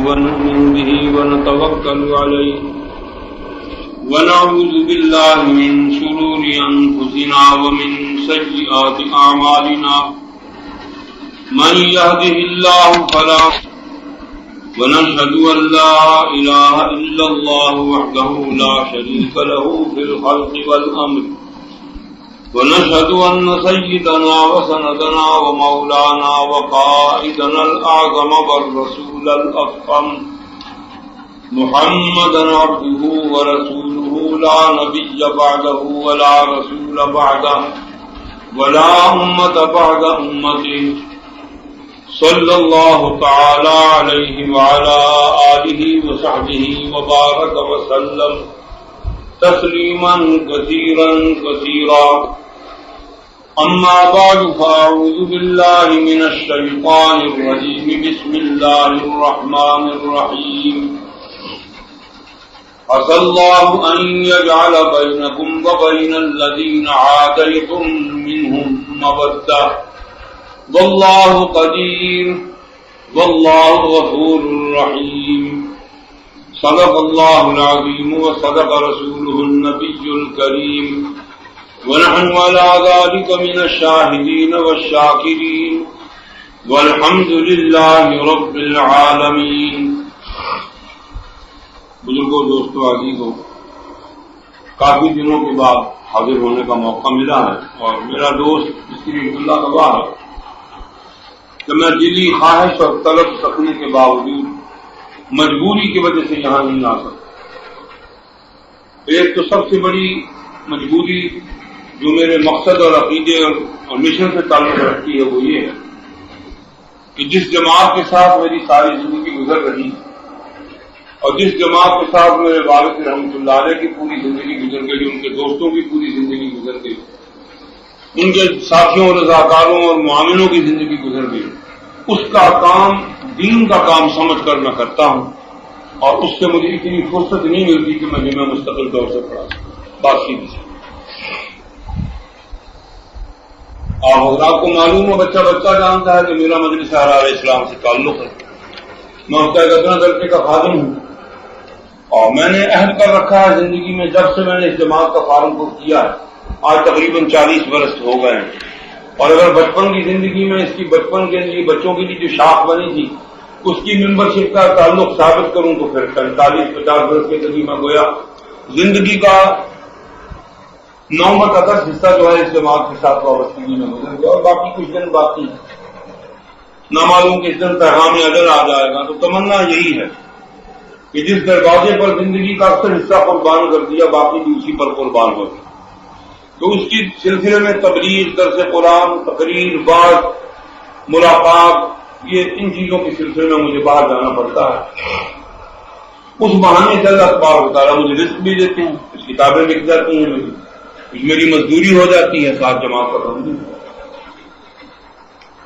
ونؤمن به ونتوكل عليه ونعوذ بالله من شرور أنفسنا ومن سيئات أعمالنا من يهده الله فلا ونشهد أن لا إله إلا الله وحده لا شريك له في الخلق والأمر ونشهد أن سيدنا وسندنا ومولانا وقائدنا الأعظم والرسول الأكرم محمدا عبده ورسوله لا نبي بعده ولا رسول بعده ولا أمة بعد أمته صلى الله تعالى عليه وعلى آله وصحبه وبارك وسلم تسليما كثيرا كثيرا أما بعد فأعوذ بالله من الشيطان الرجيم بسم الله الرحمن الرحيم عسى الله أن يجعل بينكم وبين الذين عاديتم منهم مودة والله قدير والله غفور رحيم صدق الله العظيم وصدق رسوله النبي الكريم ونحن على ذلك من الشاهدين والشاكرين والحمد لله رب العالمين. بزرگوں، دوستوں، عزیزوں، کافی دنوں کے بعد حاضر ہونے کا موقع ملا ہے اور میرا دوست مستری عبداللہ گواہ ہے کہ میں دلی خواہش اور طلب رکھنے کے باوجود مجبوری کی وجہ سے یہاں نہیں آ سکتا. ایک تو سب سے بڑی مجبوری جو میرے مقصد اور عقیدے اور مشن سے تعلق رکھتی ہے وہ یہ ہے کہ جس جماعت کے ساتھ میری ساری زندگی گزر رہی اور جس جماعت کے ساتھ میرے والد رحمۃ اللہ علیہ کی پوری زندگی گزر گئی، ان کے دوستوں کی پوری زندگی گزر گئی، ان کے ساتھیوں رضاکاروں اور معاملوں کی زندگی گزر گئی، اس کا کام دین کا کام سمجھ کر میں کرتا ہوں اور اس سے مجھے اتنی فرصت نہیں ملتی کہ میں جمعہ مستقل طور سے پڑھا سکوں. بات سیدھی سی. اور حضرات کو معلوم ہے، بچہ جانتا ہے کہ میرا مجلس احرار اسلام سے تعلق ہے. میں اس کا ایک ادنا درجے کا خادم ہوں اور میں نے عہد کر رکھا ہے زندگی میں، جب سے میں نے اس جماعت کا فارم کو کیا ہے آج تقریباً 40 برس ہو گئے ہیں. اور اگر بچپن کی زندگی میں اس کی بچپن کے لیے بچوں کے لیے جو شاخ بنی تھی اس کی ممبرشپ کا تعلق ثابت کروں تو پھر 45-50 برس کے قریب میں گویا زندگی کا 9/10 حصہ جو ہے اس جماعت کے ساتھ وابستگی میں گزر گیا اور باقی کچھ دن باقی ہے. نہ معلوم کس دن پیغام اجل آ جائے گا. تو تمنا یہی ہے کہ جس دروازے پر زندگی کا اکثر حصہ قربان کر دیا باقی بھی اسی پر قربان ہو گیا. تو اس کی سلسلے میں تبلیغ، درس قرآن، تقریر، بات، ملاقات، یہ ان چیزوں کے سلسلے میں مجھے باہر جانا پڑتا ہے. اس بہانے سے اللہ تبارک و تعالیٰ مجھے رزق بھی دیتے ہیں، کچھ کتابیں لکھ جاتی ہیں، میری مزدوری ہو جاتی ہے، ساتھ جماعت کا کام نہیں.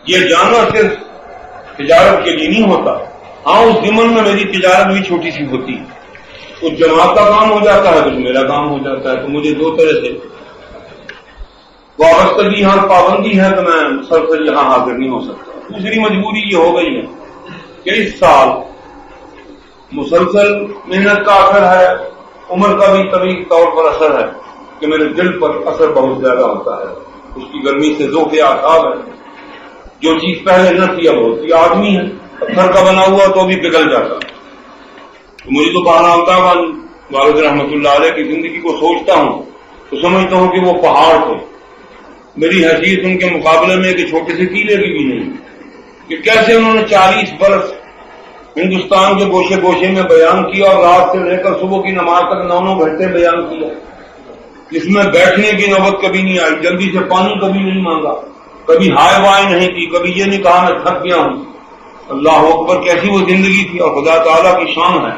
یہ جانا صرف تجارت کے لیے نہیں ہوتا. ہاں، اس ضمن میں میری تجارت بھی چھوٹی سی ہوتی ہے. کچھ جماعت کا کام ہو جاتا ہے، کچھ میرا کام ہو جاتا ہے. تو مجھے دو طرح سے وابستگی اور پابندی ہے کہ میں مسلسل یہاں حاضر نہیں ہو سکتا. دوسری مجبوری یہ ہو گئی ہے کہ اس سال مسلسل محنت کا اثر ہے، عمر کا بھی طویل طور پر اثر ہے کہ میرے دل پر اثر بہت زیادہ ہوتا ہے. اس کی گرمی سے ذوق آفتاب ہے. جو چیز پہلے نہ تھی اب ہوتی. آدمی ہے پتھر کا بنا ہوا تو بھی پگھل جاتا. تو مجھے تو بہانا ہوتا ہے والد رحمۃ اللہ علیہ کی زندگی کو سوچتا ہوں تو سمجھتا ہوں کہ وہ پہاڑ تھے. میری حیثیت ان کے مقابلے میں ایک چھوٹے سے ٹیلے کی بھی نہیں کہ کیسے انہوں نے 40 برس ہندوستان کے گوشے گوشے میں بیان کیا اور رات سے لے کر صبح کی نماز تک 9 گھنٹے بیان کیا، جس میں بیٹھنے کی نوبت کبھی نہیں آئی، جلدی سے پانی کبھی نہیں مانگا، کبھی ہائے وائے نہیں کی، کبھی یہ نہیں کہا میں تھک گیا ہوں. اللہ اکبر، کیسی وہ زندگی تھی. اور خدا تعالیٰ کی شان ہے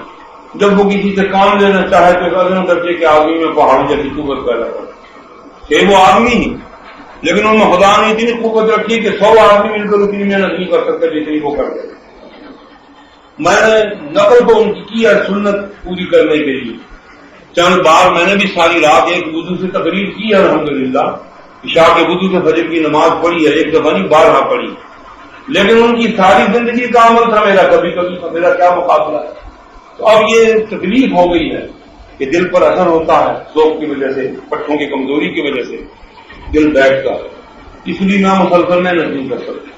جب وہ کسی سے کام لینا چاہے تو ادنا درجے کے آدمی میں پہاڑی جیسی قوت پیدا کرتا ہے. وہ آدمی ہی لیکن ان میں خدا نے اتنی قوت رکھی کہ 100 آدمی مل کر اتنی محنت نہیں کر سکتے جتنی وہ کرتے. میں نے نقل تو ان کی ہے سنت پوری کرنے کے لیے. چند بار میں نے بھی ساری رات ایک وضو سے تقریر کی ہے الحمدللہ. عشاء کے وضو سے فجر کی نماز پڑھی ہے، ایک دفعہ نہیں 12 پڑھی. لیکن ان کی ساری زندگی کا عمل تھا میرا کبھی کبھی کا، میرا کیا مقابلہ ہے؟ تو اب یہ تکلیف ہو گئی ہے کہ دل پر اثر ہوتا ہے ذوق کی وجہ سے، پٹھوں کی کمزوری کی وجہ سے دل بیٹھتا ہے، اس لیے میں مسلسل محنت نہیں کر سکتا۔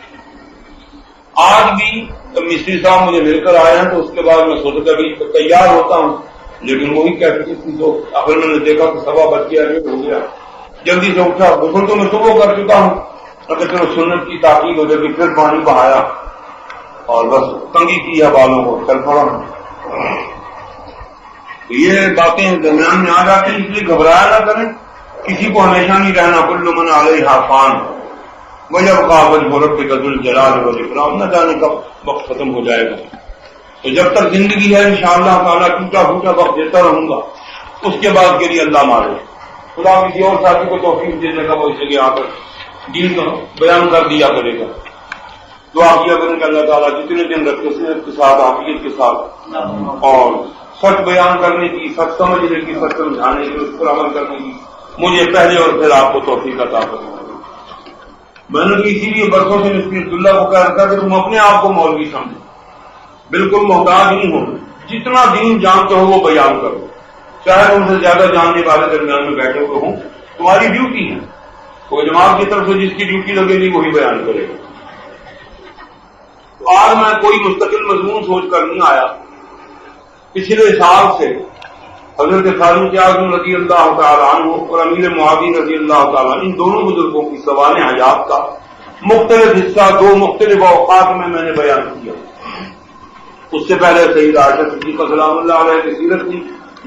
آج بھی مستری صاحب مجھے مل کر آئے ہیں تو اس کے بعد میں سوچتا کہ تیار ہوتا ہوں، لیکن وہی کہتے تھی تو آخر میں نے دیکھا کہ 11:15 ہو گیا، جلدی سے اٹھا، غسل تو میں صبح کر چکا ہوں، اگر چلو سنت کی تاکید ہو جائے، پھر پانی بہایا اور بس تنگی کیا بالوں کو، چل پڑا۔ یہ باتیں درمیان میں آ جاتی ہیں، اس لیے گھبرایا نہ کریں، کسی کو ہمیشہ نہیں رہنا، کل من علیہا فان ویبقی وجہ ربک ذو الجلال والاکرام، نہ جانے کب وقت ختم ہو جائے گا۔ تو جب تک زندگی ہے انشاءاللہ تعالیٰ ٹوٹا پھوٹا وقت دیتا رہوں گا، اس کے بعد کے لیے اللہ مارے، خدا کسی اور ساتھی کو توفیق دے دے گا، وہ اس جگہ آ کر دین کا بیان کر دیا کرے گا۔ دعا کیا کریں کہ اللہ تعالیٰ جتنے دن رکھے صحت کے ساتھ، عافیت کے ساتھ، اور سچ بیان کرنے کی، سچ سمجھنے کی، سچ سمجھانے کی، اس پر عمل کرنے کی مجھے پہلے اور پھر آپ کو توفیق عطا کریں۔ میں نے اسی لیے برسوں سے مفتی عبداللہ کو کہا تھا کہ تم اپنے آپ کو مولوی سمجھو، بالکل محتاج نہیں ہو، جتنا دین جانتے ہو وہ بیان کرو، چاہے تم سے زیادہ جاننے والے درمیان میں بیٹھے ہوئے ہوں، تمہاری ڈیوٹی ہے، کوئی جماعت کی طرف سے جس کی ڈیوٹی لگے گی وہی بیان کرے گا۔ تو آج میں کوئی مستقل مضمون سوچ کر نہیں آیا، پچھلے سال سے حضرت فاروق اعظم رضی اللہ تعالیٰ عنہ اور امیر معاویہ رضی اللہ تعالیٰ عنہ، ان دونوں بزرگوں کی سوانح حیات کا مختلف حصہ دو مختلف اوقات میں نے بیان کیا۔ اس سے پہلے سید عائشہ صدیقہ سلام اللہ علیہ کی سیرت کی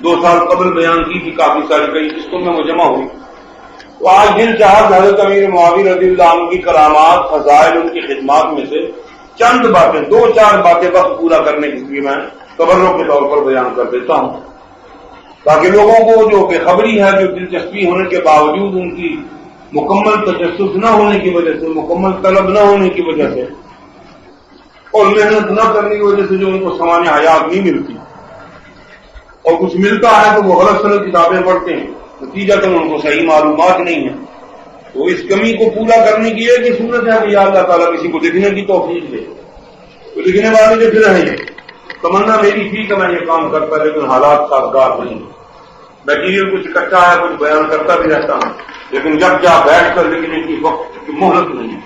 2 سال قبل بیان کی تھی، کافی ساری کئی قسطوں میں وہ جمع ہوئی۔ تو آج دل چاہا حضرت امیر معاویہ رضی اللہ عنہ کی کرامات، فضائل، ان کی خدمات میں سے چند باتیں، 2-4 باتیں وقت پورا کرنے کے لیے میں تبرک کے طور پر بیان کر دیتا ہوں، تاکہ لوگوں کو جو بے خبری ہے، جو دلچسپی ہونے کے باوجود ان کی مکمل تجسس نہ ہونے کی وجہ سے، مکمل طلب نہ ہونے کی وجہ سے اور محنت نہ کرنے کی وجہ سے جو ان کو سوانح حیات نہیں ملتی، اور کچھ ملتا ہے تو وہ غلط سلط کتابیں پڑھتے ہیں، نتیجہ ان کو صحیح معلومات نہیں ہے۔ تو اس کمی کو پورا کرنے کی ایک ہی صورت ہے کہ یا اللہ تعالیٰ کسی کو لکھنے کی توفیق دے، تو لکھنے والے لکھ رہے ہیں۔ تمنا میری تھی کہ میں یہ کام کرتا، لیکن حالات سازگار نہیں، میٹیریل کچھ اکٹھا ہے، کچھ بیان کرتا بھی رہتا ہوں، لیکن جب جا بیٹھ کر لکھنے کی وقت کی مہلت نہیں،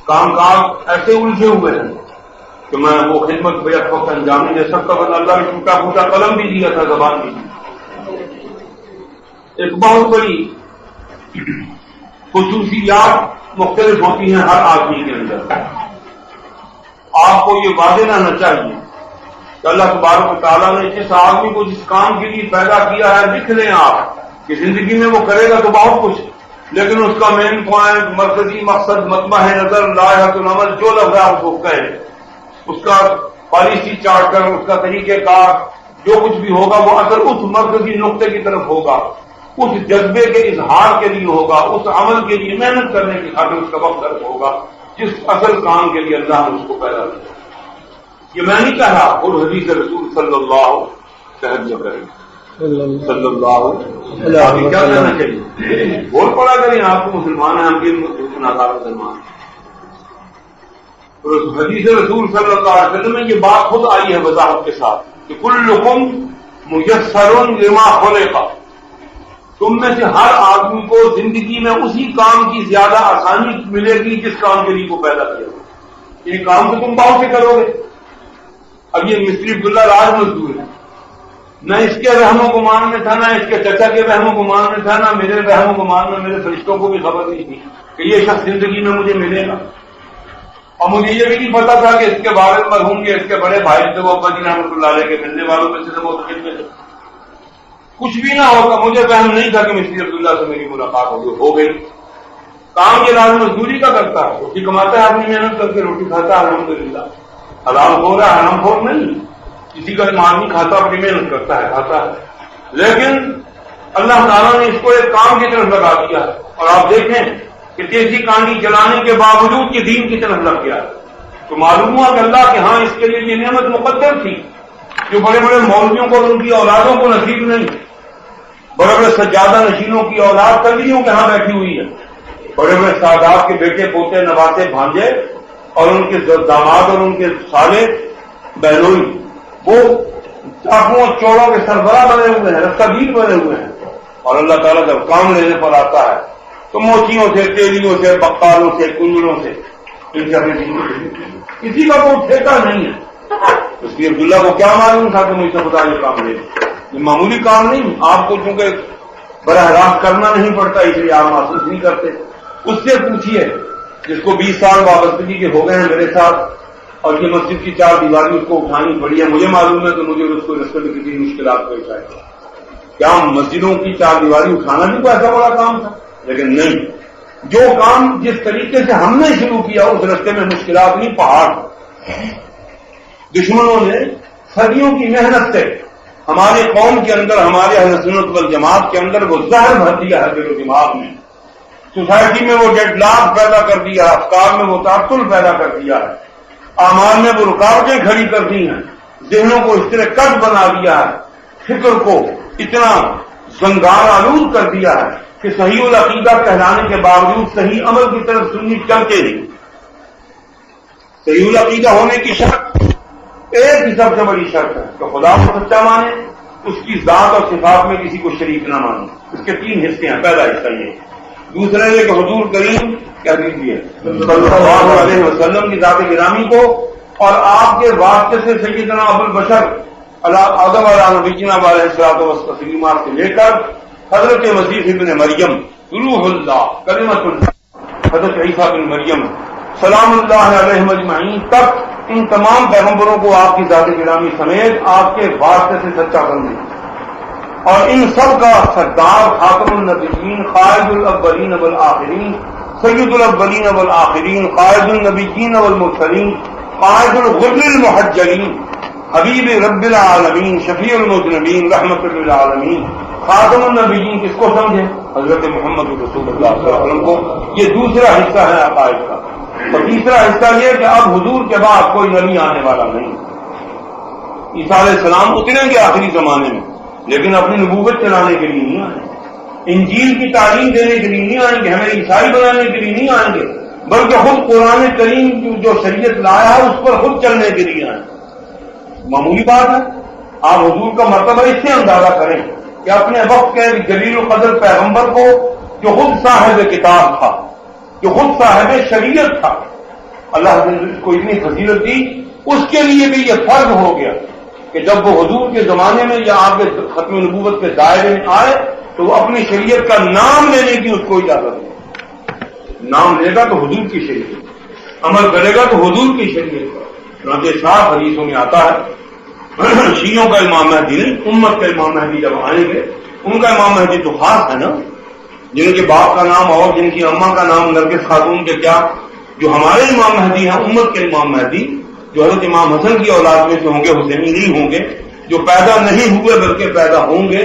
کام کاج ایسے الجھے ہوئے ہیں کہ میں وہ خدمت بیک وقت انجام نہیں دے سکتا، ورنہ اللہ نے ٹوٹا پھوٹا قلم بھی دیا تھا، زبان بھی دی۔ ایک بہت بڑی خصوصیات مختلف ہوتی ہیں ہر آدمی کے اندر، آپ کو یہ واضح رہنا چاہیے کہ اللہ تبارک و تعالیٰ نے جس آدمی کو جس کام کے لیے پیدا کیا ہے، لکھ لیں آپ کہ زندگی میں وہ کرے گا تو بہت کچھ، لیکن اس کا مین پوائنٹ، مرکزی مقصد، مطمع نظر، لائحۃ العمل، جو لفظ آپ کو کہیں، اس کا پالیسی چارٹ کر، اس کا طریقہ کار، جو کچھ بھی ہوگا وہ اثر اس مرکزی نقطے کی طرف ہوگا، اس جذبے کے اظہار کے لیے ہوگا، اس عمل کے لیے محنت کرنے کی خاطر اس کا وقت صرف ہوگا جس اصل کام کے لیے اللہ نے اس کو پیدا کیا۔ یہ میں نہیں کہہ رہا، خود حدیث رسول صلی اللہ علیہ وسلم صلی اللہ علیہ کیا کہنا چاہیے، بول پڑا کریں، آپ کو مسلمان ہیں، ہم بھی مسلمان ہیں۔ حدیث رسول صلی اللہ علیہ وسلم میں یہ بات خود آئی ہے وضاحت کے ساتھ کہ کلکم میسر لما خلق، تم میں سے ہر آدمی کو زندگی میں اسی کام کی زیادہ آسانی ملے گی جس کام کے لیے وہ پیدا کیا ہو۔ یہ کام تو تم بہت سے کرو گے۔ اب یہ مستری عبداللہ راج مزدور ہے، نہ اس کے رحم و گمان میں تھا، نہ اس کے چچا کے رحم و گمان میں تھا، نہ میرے رحم و گمان میں، میرے فرشتوں کو بھی خبر نہیں تھی کہ یہ شخص زندگی میں مجھے ملے گا، اور مجھے یہ بھی نہیں پتا تھا کہ اس کے بارے میں مرحوم کے اس کے بڑے بھائی سے وہ ابا جی رحمۃ اللہ علیہ کے ملنے والوں میں سے وہ کچھ بھی نہ ہوگا، مجھے فہم نہیں تھا کہ مستری عبداللہ سے میری ملاقات ہو گئی۔ کام یہ راج مزدوری کا کرتا ہے، روٹی کماتا ہے، اپنی محنت کر کے روٹی کھاتا ہے، الحمدللہ، حلال خور ہے، حرام خور نہیں، کسی کا ایمان نہیں کھاتا، اپنی محنت کرتا ہے، کھاتا ہے، لیکن اللہ تعالیٰ نے اس کو ایک کام کی طرف لگا دیا ہے، اور آپ دیکھیں کہ تیزی کانڈی چلانے کے باوجود یہ دین کی طرف لگ گیا، تو معلوم ہوا کہ اللہ کے ہاں اس کے لیے یہ نعمت مقدر تھی جو بڑے بڑے مولویوں کو اور ان کی اولادوں کو نصیب نہیں، بڑے بڑے سجادہ نشینوں کی اولاد کلیوں کے ہاں بیٹھی ہوئی ہے، بڑے بڑے سادات کے بیٹے پوتے نواسے بھانجے اور ان کے داماد اور ان کے سالے بہنوئی وہ چاقوؤں چوڑوں کے سربراہ بنے ہوئے ہیں، رستگیر بنے ہوئے ہیں. اور اللہ تعالیٰ جب کام لینے پر آتا ہے تو موچیوں سے، تیلیوں سے، بقالوں سے، کنجروں سے ان سے کسی کا کوئی ٹھیکہ نہیں ہے. اس لیے عبداللہ کو کیا معلوم تھا کہ مجھ سے خدا یہ کام لے، یہ معمولی کام نہیں. آپ کو چونکہ براہ راست کرنا نہیں پڑتا اس لیے آپ محسوس نہیں کرتے. اس سے پوچھیے جس کو 20 سال وابستگی کے ہو گئے ہیں میرے ساتھ، اور یہ مسجد کی 4 دیواری اس کو اٹھانی پڑی ہے. مجھے معلوم ہے کہ مجھے اس کو رستے میں کتنی مشکلات پیش آئے. کیا مسجدوں کی 4 دیواری اٹھانا بھی کوئی ایسا بڑا کام تھا؟ لیکن نہیں، جو کام جس طریقے سے ہم نے شروع کیا اس رستے میں مشکلات نہیں، پہاڑ. دشمنوں نے صدیوں کی محنت سے ہمارے قوم کے اندر، ہمارے اہل سنت والجماعت کے اندر وہ زہر بھر دیا ہے دل و دماغ میں. سوسائٹی میں وہ ڈیڈ لاک پیدا کر دیا ہے، افکار میں وہ تعطل پیدا کر دیا ہے، اعمال میں وہ رکاوٹیں کھڑی کر دی ہیں، ذہنوں کو اس طرح کٹ بنا دیا ہے، فکر کو اتنا زنگار آلود کر دیا ہے کہ صحیح العقیدہ کہلانے کے باوجود صحیح عمل کی طرف سننی چلتے نہیں. صحیح العقیدہ ہونے کی شرط ایک ہی سب سے بڑی شرط ہے کہ خدا کو سچا مانے، اس کی ذات اور صفات میں کسی کو شریک نہ مانے. اس کے 3 حصے ہیں. پہلا حصہ یہ، دوسرے یہ کہ حضور کریم کہہ دیجیے صلی اللہ علیہ وسلم کی ذات گرامی کو اور آپ کے واسطے سے سیدنا ابو البشر آدم علیہ نبینا علیہ الصلوۃ والتسلیمات سے لے کر حضرت مسیح ابن مریم روح اللہ کلمۃ اللہ، حضرت عیسیٰ بن مریم سلام اللہ علیہ اجمعین تک، ان تمام پیغمبروں کو آپ کی ذات گرامی سمیت آپ کے واسطے سے سچا کرنے، اور ان سب کا سردار خاتم النبیین قائد الاولین والآخرین سید الاولین والآخرین قائد النبیین والمرسلین قائد الغر المحجلین حبیب رب العالمین شفیع المذنبین رحمت للعالمین خاتم النبیین. کس کو سمجھے؟ حضرت محمد رسول اللہ صلی اللہ علیہ وسلم کو. یہ دوسرا حصہ ہے عقائد کا. اور تیسرا حصہ یہ کہ اب حضور کے بعد کوئی نبی آنے والا نہیں. عیسیٰ علیہ السلام اتریں گے آخری زمانے میں، لیکن اپنی نبوت چلانے کے لیے نہیں آئیں گے، انجیل کی تعلیم دینے کے لیے نہیں آئیں گے، ہمیں عیسائی بنانے کے لیے نہیں آئیں گے، بلکہ خود قرآن کریم جو شریعت لایا ہے اس پر خود چلنے کے لیے آئیں. معمولی بات ہے. آپ حضور کا مرتبہ اس سے اندازہ کریں کہ اپنے وقت کے جلیل القدر پیغمبر کو، جو خود صاحب کتاب تھا، جو خود صاحب شریعت تھا، اللہ نے اس کو اتنی فضیلت دی، اس کے لیے بھی یہ فرض ہو گیا کہ جب وہ حضور کے زمانے میں یا آپ کے ختم نبوت کے دائرے میں آئے تو وہ اپنی شریعت کا نام لینے کی اس کو اجازت دے. نام لے گا تو حضور کی شریعت، عمل کرے گا تو حضور کی شریعت کا. چنانچہ صاف حدیثوں میں آتا ہے شیعوں کا امام مہدی نہیں، امت کا امام مہدی جب آئیں گے، ان کا امام مہدی تو خاص ہے نا، جن کے باپ کا نام اور جن کی اماں کا نام نرگس خاتون کے کیا، جو ہمارے امام مہدی ہیں، امت کے امام مہدی جو حضرت امام حسن کی اولاد میں سے ہوں گے، حسینی نہیں ہوں گے، جو پیدا نہیں ہوئے بلکہ پیدا ہوں گے،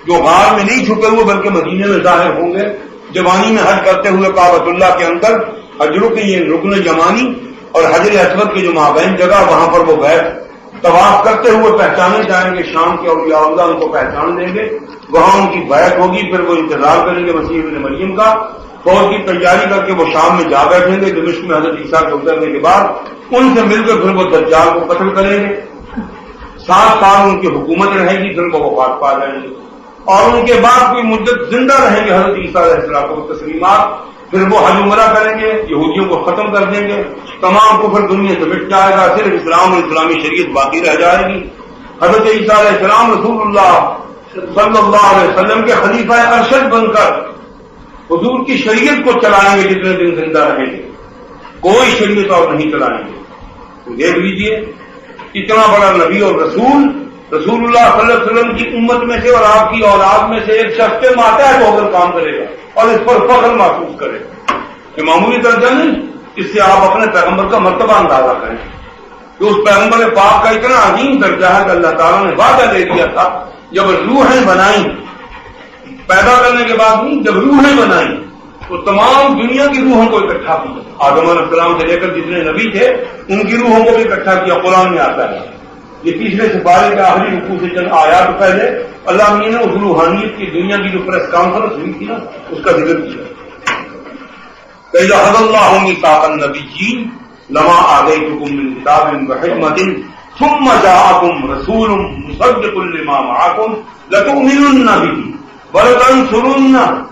جو غار میں نہیں چھپے ہوئے بلکہ مدینے میں ظاہر ہوں گے، جوانی میں حج کرتے ہوئے کعبۃ اللہ کے اندر حجروں کی یہ رکن یمانی اور حجر اسود کی جو مابین جگہ وہاں پر وہ بیٹھ طواف کرتے ہوئے پہچانے جائیں گے. شام کے اولیاء اللہ ان کو پہچان دیں گے، وہاں ان کی بیعت ہوگی، پھر وہ انتظار کریں گے مسیح ابن مریم کا. فوج کی تیاری کر کے وہ شام میں جا بیٹھیں گے دمشق میں حضرت عیسیٰ کے اترنے کے بعد، ان سے مل کر پھر وہ دجال کو قتل کریں گے. 7 سال ان کی حکومت رہے گی، پھر وہ وفات پا جائیں گے، اور ان کے بعد کوئی مدت زندہ رہیں گے حضرت عیسیٰ علیہ السلام کو تسلیمات. پھر وہ حج عمرہ کریں گے، یہودیوں کو ختم کر دیں گے، تمام کفر دنیا سے مٹ جائے گا، صرف اسلام اور اسلامی شریعت باقی رہ جائے گی. حضرت عیسیٰ علیہ السلام رسول اللہ صلی اللہ علیہ وسلم کے خلیفہ ارشد بن کر حضور کی شریعت کو چلائیں گے جتنے دن زندہ رہیں گے، کوئی شریعت اور نہیں چلائیں گے. تو دیکھ لیجیے اتنا بڑا نبی اور رسول اللہ صلی اللہ علیہ وسلم کی امت میں سے اور آپ کی اولاد میں سے ایک شخص کے ماتحت ہو کر کام کرے گا اور اس پر فخر محسوس کرے گا. یہ معمولی درجہ نہیں. اس سے آپ اپنے پیغمبر کا مرتبہ اندازہ کریں کہ اس پیغمبر پاک کا اتنا عظیم درجہ ہے کہ اللہ تعالیٰ نے وعدہ دے دیا تھا جب روحیں بنائیں، پیدا کرنے کے بعد نہیں، جب روحیں بنائیں تو تمام دنیا کی روحوں کو اکٹھا کیا. آدم علیہ السلام سے لے کر جتنے نبی تھے ان کی روحوں کو بھی اکٹھا کیا. قرآن میں آتا ہے. یہ تیسرے سپارے کے آخری رکوع سے چند آیات پہلے اللہ نے اس روحانیت کی دنیا کی جو پریس کانفرنس ہوئی تھی نا اس کا ذکر کیا. فَإِذَا أَخَذَ اللَّهُ مِيثَاقَ النَّبِيِّينَ لما آتيتكم من كتاب وحكمة ثم جاءكم رسول مصدق لما معكم لتؤمنن به ولتنصرنه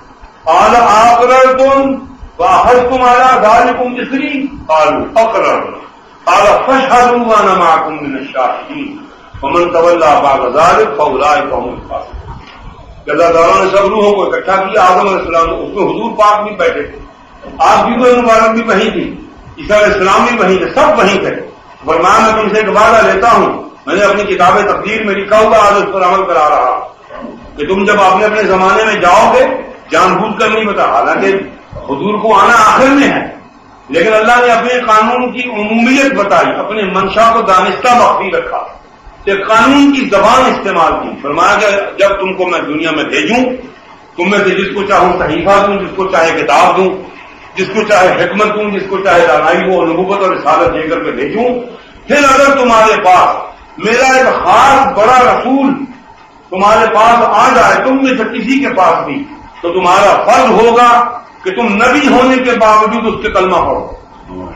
قال أقررتم وأخذتم على ذلكم إصري قالوا أقررنا قال فاشهدوا وأنا معكم من الشاهدين ومن تولى بعد ذلك فأولئك هم الفاسقون. اللہ تعالیٰ نے سب روحوں کو اکٹھا کیا. آدم علیہ السلام اس میں حضور پاک بھی بیٹھے تھے, آپ بھی کوئی مبارک بھی وہیں تھی, عیسیٰ علیہ السلام بھی وہیں تھے, سب وہیں تھے. فرمایا میں تم سے ایک وعدہ لیتا ہوں, میں نے اپنی کتاب تقدیر میں لکھا ہوگا, آج اس پر عمل کرا رہا کہ تم جب اپنے اپنے زمانے میں جاؤ گے جان بوجھ کر نہیں بتا, حالانکہ حضور کو آنا آخر میں ہے, لیکن اللہ نے اپنے قانون کی عمومیت بتائی, اپنے منشا کو دانستہ مخفی رکھا, کہ قانون کی زبان استعمال کی. فرمایا کہ جب تم کو میں دنیا میں بھیجوں, تم میں سے جس کو چاہوں صحیفہ دوں, جس کو چاہے کتاب دوں, جس کو چاہے حکمت دوں, جس کو چاہے دانائی ہو اور نبوت اور رسالت دے کر کے بھیجوں, پھر اگر تمہارے پاس میرا ایک خاص بڑا رسول تمہارے پاس آ جائے, تم میں سے کسی کے پاس بھی, تو تمہارا فرض ہوگا کہ تم نبی ہونے کے باوجود اس کے کلمہ پڑھو.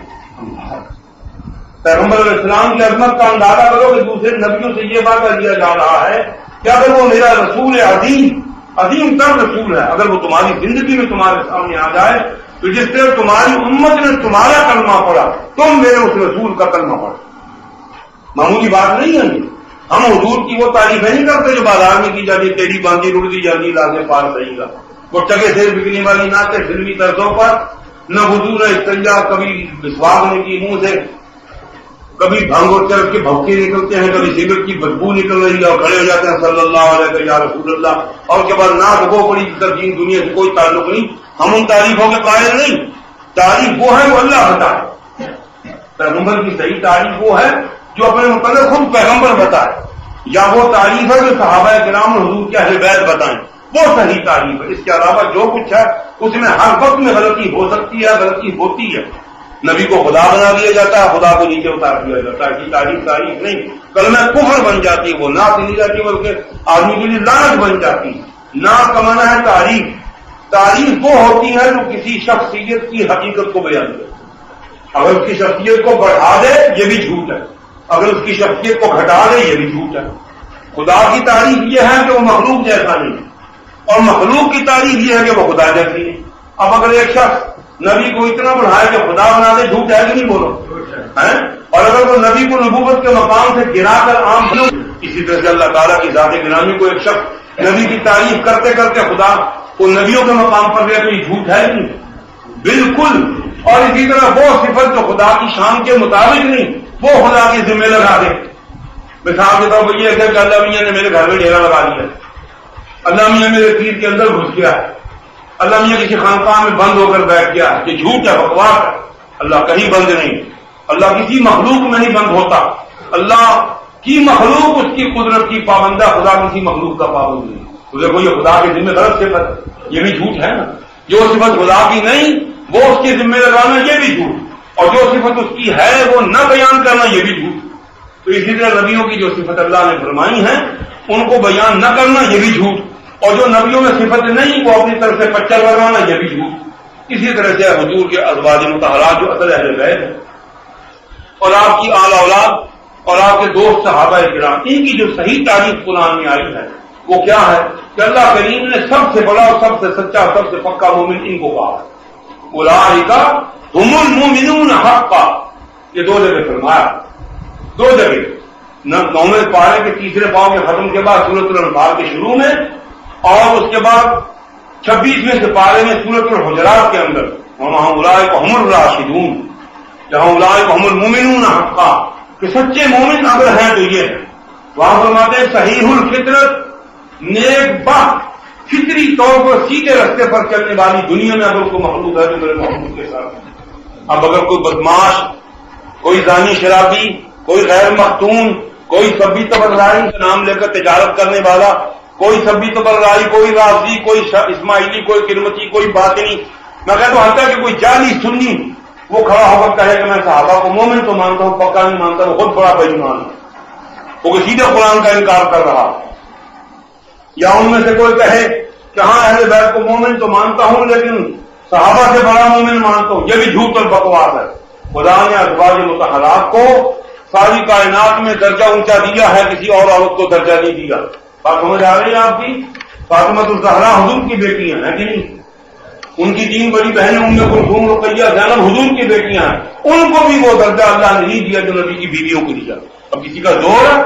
پیغمبر علیہ السلام کی عظمت کا اندازہ کرو کہ دوسرے نبیوں سے یہ وعدہ دیا جا رہا ہے کہ اگر وہ میرا رسول عظیم تر رسول ہے, اگر وہ تمہاری زندگی میں تمہارے سامنے آ جائے تو جس طرح تمہاری امت نے تمہارا کلمہ پڑھا, تم میرے اس رسول کا کلمہ پڑھو. معمولی بات نہیں ہے. ہم حضور کی وہ تعریفیں نہیں کرتے جو بازار میں کی جاتی, ٹیڑھی باندھی رڑ دی جاتی لازے پار صحیح کا, وہ ٹگے سے بکنے والی نعتیں فلمی طرزوں پر, نہ وضو نہ استنجا, کبھی مسواک نے کی منہ سے, کبھی بھنگ اور چرس کے بھوکے نکلتے ہیں, کبھی سگریٹ کی بدبو نکل رہی ہے اور کھڑے ہو جاتے ہیں صلی اللہ علیہ یا رسول اللہ, اور اس کے بعد ناک وہ پڑی ترجیح دنیا سے کوئی تعلق نہیں. ہم ان تعریفوں کے قائل نہیں. تعریف وہ ہے وہ اللہ بتائے. پیغمبر کی صحیح تعریف وہ ہے جو اپنے متعلق خود پیغمبر بتائے, یا وہ تعریف ہے جو صحابہ کرام اور حضور کے اہل بیت بتائیں, وہ صحیح تعریف ہے. اس کے علاوہ جو کچھ ہے اس میں ہر وقت میں غلطی ہو سکتی ہے, غلطی ہوتی ہے. نبی کو خدا بنا دیا جاتا ہے, خدا کو نیچے اتار دیا جاتا ہے, کہ تعریف نہیں. کلمہ کفر بن جاتی ہے, وہ نہ سنی جاتی بلکہ آدمی کے لیے لعنت بن جاتی. نہ کمانا ہے تعریف. تعریف وہ ہوتی ہے جو کسی شخصیت کی حقیقت کو بیان کرے. اگر اس کی شخصیت کو بڑھا دے یہ بھی جھوٹ ہے, اگر اس کی شخصیت کو گھٹا دے یہ بھی جھوٹ ہے. خدا کی تعریف یہ ہے کہ وہ مخلوق جیسا نہیں, اور مخلوق کی تعریف یہ ہے کہ وہ خدا جیسی نہیں. اب اگر ایک شخص نبی کو اتنا بڑھائے کہ خدا بنا دے, جھوٹ ہے کہ نہیں بولو, اور اگر وہ نبی کو نبوت کے مقام سے گرا کر عام بنو, اسی طرح سے اللہ تعالیٰ کی ذات گرامی کو ایک شخص نبی کی تعریف کرتے کرتے خدا کو نبیوں کے مقام پر گیا تو یہ جھوٹ ہے کہ نہیں؟ بالکل. اور اسی طرح وہ صفت جو خدا کی شان کے مطابق نہیں وہ خدا کے ذمہ لگا دے. مثال کے طور پر یہ ہے کہ اللہ میاں نے میرے گھر میں ڈیرا لگا دیا, اللہ میاں میرے پیر کے اندر گھس گیا, اللہ میاں کسی خانقاہ میں بند ہو کر بیٹھ گیا, یہ جھوٹ ہے, بکواس ہے. اللہ کہیں بند نہیں, اللہ کسی مخلوق میں نہیں بند ہوتا. اللہ کی مخلوق اس کی قدرت کی پابند ہے, خدا کسی مخلوق کا پابند نہیں. تو دیکھو یہ خدا کے ذمہ غلط صفت, یہ بھی جھوٹ ہے نا. جو صفت خدا کی نہیں وہ اس کے ذمہ لگانا یہ بھی جھوٹ, اور جو صفت اس کی ہے وہ نہ بیان کرنا یہ بھی جھوٹ. تو اسی طرح نبیوں کی جو صفت اللہ نے فرمائی ہیں ان کو بیان نہ کرنا یہ بھی جھوٹ, اور جو نبیوں میں صفت نہیں وہ اپنی طرف سے پچر لگانا یہ بھی جھوٹ. اسی طرح سے حضور کے ازواج مطہرات جو اصل اہل بیت ہیں اور آپ کی آل اولاد اور آپ کے دوست صحابہ کرام, ان کی جو صحیح تعریف قرآن میں آئی ہے وہ کیا ہے کہ اللہ کریم نے سب سے بڑا, سب سے سچا, سب سے پکا مومن ان کو کہا ہے. اولئک هم المؤمنون حقا. یہ دو جگہ فرمایا, دو جگہ, نویں پارے کے تیسرے پاؤں کے ختم کے بعد سورۃ الانفال کے شروع میں, اور اس کے بعد 26ویں سپارے میں سورۃ الحجرات کے اندر وہاں اولئک هم الراشدون, جہاں اولئک هم المؤمنون حقا, کہ سچے مومن اگر ہیں تو یہ ہے. وہاں فرماتے ہیں صحیح الفطرت, نیک بخت, فطری طور پر سیدھے راستے پر چلنے والی دنیا میں اگر کوئی مخلوق ہے تو میرے محبوب کے ساتھ. اب اگر کوئی بدماش, کوئی زانی شرابی, کوئی غیر مختون, کوئی سبی تبررائی کا نام لے کر تجارت کرنے والا, کوئی سبی تبررائی, کوئی رافضی, کوئی اسماعیلی, کوئی کرمچی, کوئی باطنی, میں کہتا ہوں حتیٰ کہ کوئی جعلی سنی وہ کھڑا ہو کر کہے کہ میں صحابہ کو مومن تو مانتا ہوں, پکا نہیں مانتا, وہ خود بڑا بے ایمان ہے, وہ سیدھے قرآن کا انکار کر رہا. یا ان میں سے کوئی کہے کہ ہاں اہل بیت کو مومن تو مانتا ہوں لیکن صحابہ سے بڑا مومن مانتا ہوں, یہ بھی جھوٹ اور بکواس ہے. خدا نے ازواج مطہرات کو ساری کائنات میں درجہ اونچا دیا ہے، کسی اور عورت کو درجہ نہیں دیا۔ بات سمجھ آ رہی ہے آپ کی؟ فاطمہ الزہرا حضور کی بیٹیاں ہیں کہ نہیں؟ ان کی 3 بڑی بہنیں ام کلثوم، رقیہ، زینب حضور کی بیٹیاں ہیں، ان کو بھی وہ درجہ اللہ نے نہیں دیا جو نبی کی بیویوں کو دیا۔ اب کسی کا زور ہے،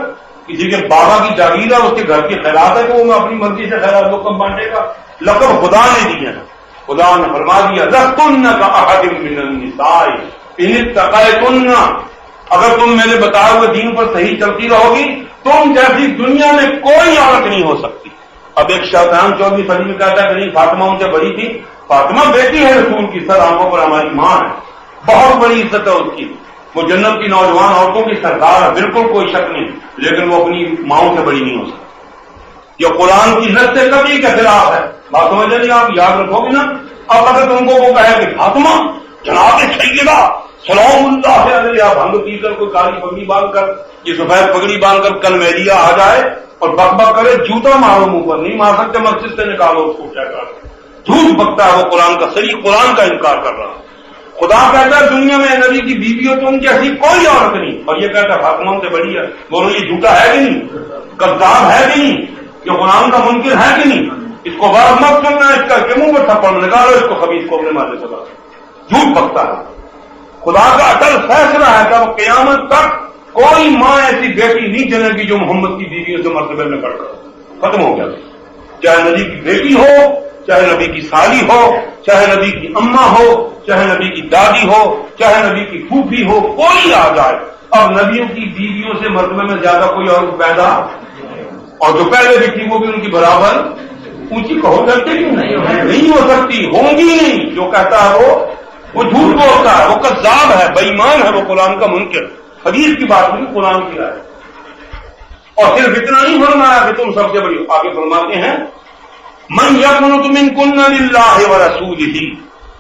کسی کے بابا کی جاگیر ہے، اس کے گھر کی خیرات ہے کہ وہ اپنی مرضی سے خیرات کو کم بانٹے گا؟ لقب خدا نے دیا ہے۔ خدا نے فرما دیا لستن کاحد من النساء ان اتقیتن، اگر تم میرے بتائے ہوئے دین پر صحیح چلتی رہو گی تم جیسی دنیا میں کوئی عورت نہیں ہو سکتی۔ اب ایک شیطان 14ویں صدی میں کہتا ہے کہ نہیں فاطمہ ان سے بڑی تھی، فاطمہ بیٹی ہے رسول کی، سر آنکھوں پر ہماری ماں ہے، بہت بڑی عزت ہے اس کی، وہ جنت کی نوجوان عورتوں کی سردار ہے، بالکل کوئی شک نہیں، لیکن وہ اپنی ماؤں سے بڑی نہیں ہو سکتی۔ یہ قرآن کی نص سے کبھی کے خلاف ہے، بات سمجھ نہیں؟ آپ یاد رکھو گے نا۔ اب اگر تم کو وہ کہے کہ فاطمہ جناب سیدہ سلام اللہ علیہ بھنگ پی کر کوئی کالی پگڑی باندھ کر یہ سفید پگڑی باندھ کر کل میڈیا آ جائے اور بک بک کرے، جوتا مارو منہ پر، نہیں مار سکتے، مسجد سے نکالو اس کو، کیا کر جھوٹ بکتا ہے وہ، قرآن کا صریح قرآن کا انکار کر رہا ہے۔ خدا کہتا ہے دنیا میں نبی کی بیوی ہو تم جیسی کوئی عورت نہیں، اور یہ کہتا ہے فاطمہ سے بڑی ہے۔ بولو یہ جھوٹا ہے کہ نہیں؟ کذاب ہے کہ نہیں؟ یہ قرآن کا منکر ہے کہ نہیں؟ اس کو بات مت سننا، اس کا کے منہ پر تھپڑ نکالو، اس کو خبیث کو اپنے مارے چلا، جھوٹ بکتا ہے۔ خدا کا اٹل فیصلہ ہے کہ وہ قیامت تک کوئی ماں ایسی بیٹی نہیں جنے گی جو محمد کی بیوی سے مرتبے میں کر کر ختم ہو گیا، چاہے نبی کی بیٹی ہو، چاہے نبی کی سالی ہو، چاہے نبی کی اماں ہو، چاہے نبی کی دادی ہو، چاہے نبی کی پھوپھی ہو، کوئی آ جائے اب نبیوں کی بیویوں سے مرتبے میں زیادہ کوئی اور پیدا، اور جو پہلے بھی تھی وہ بھی ان کی برابر اونچی کہو کرتے کیوں نہیں ہو سکتی، ہوں گی نہیں۔ جو کہتا ہے وہ جھوٹ بولتا ہے، وہ کذاب ہے، بے ایمان ہے، وہ قرآن کا منکر۔ حدیث کی بات نہیں، قرآن کی رائے۔ اور صرف اتنا نہیں فرمایا کہ تم سب سے بڑی، آگے فرماتے ہیں من یقنط منکن للہ ورسولہ،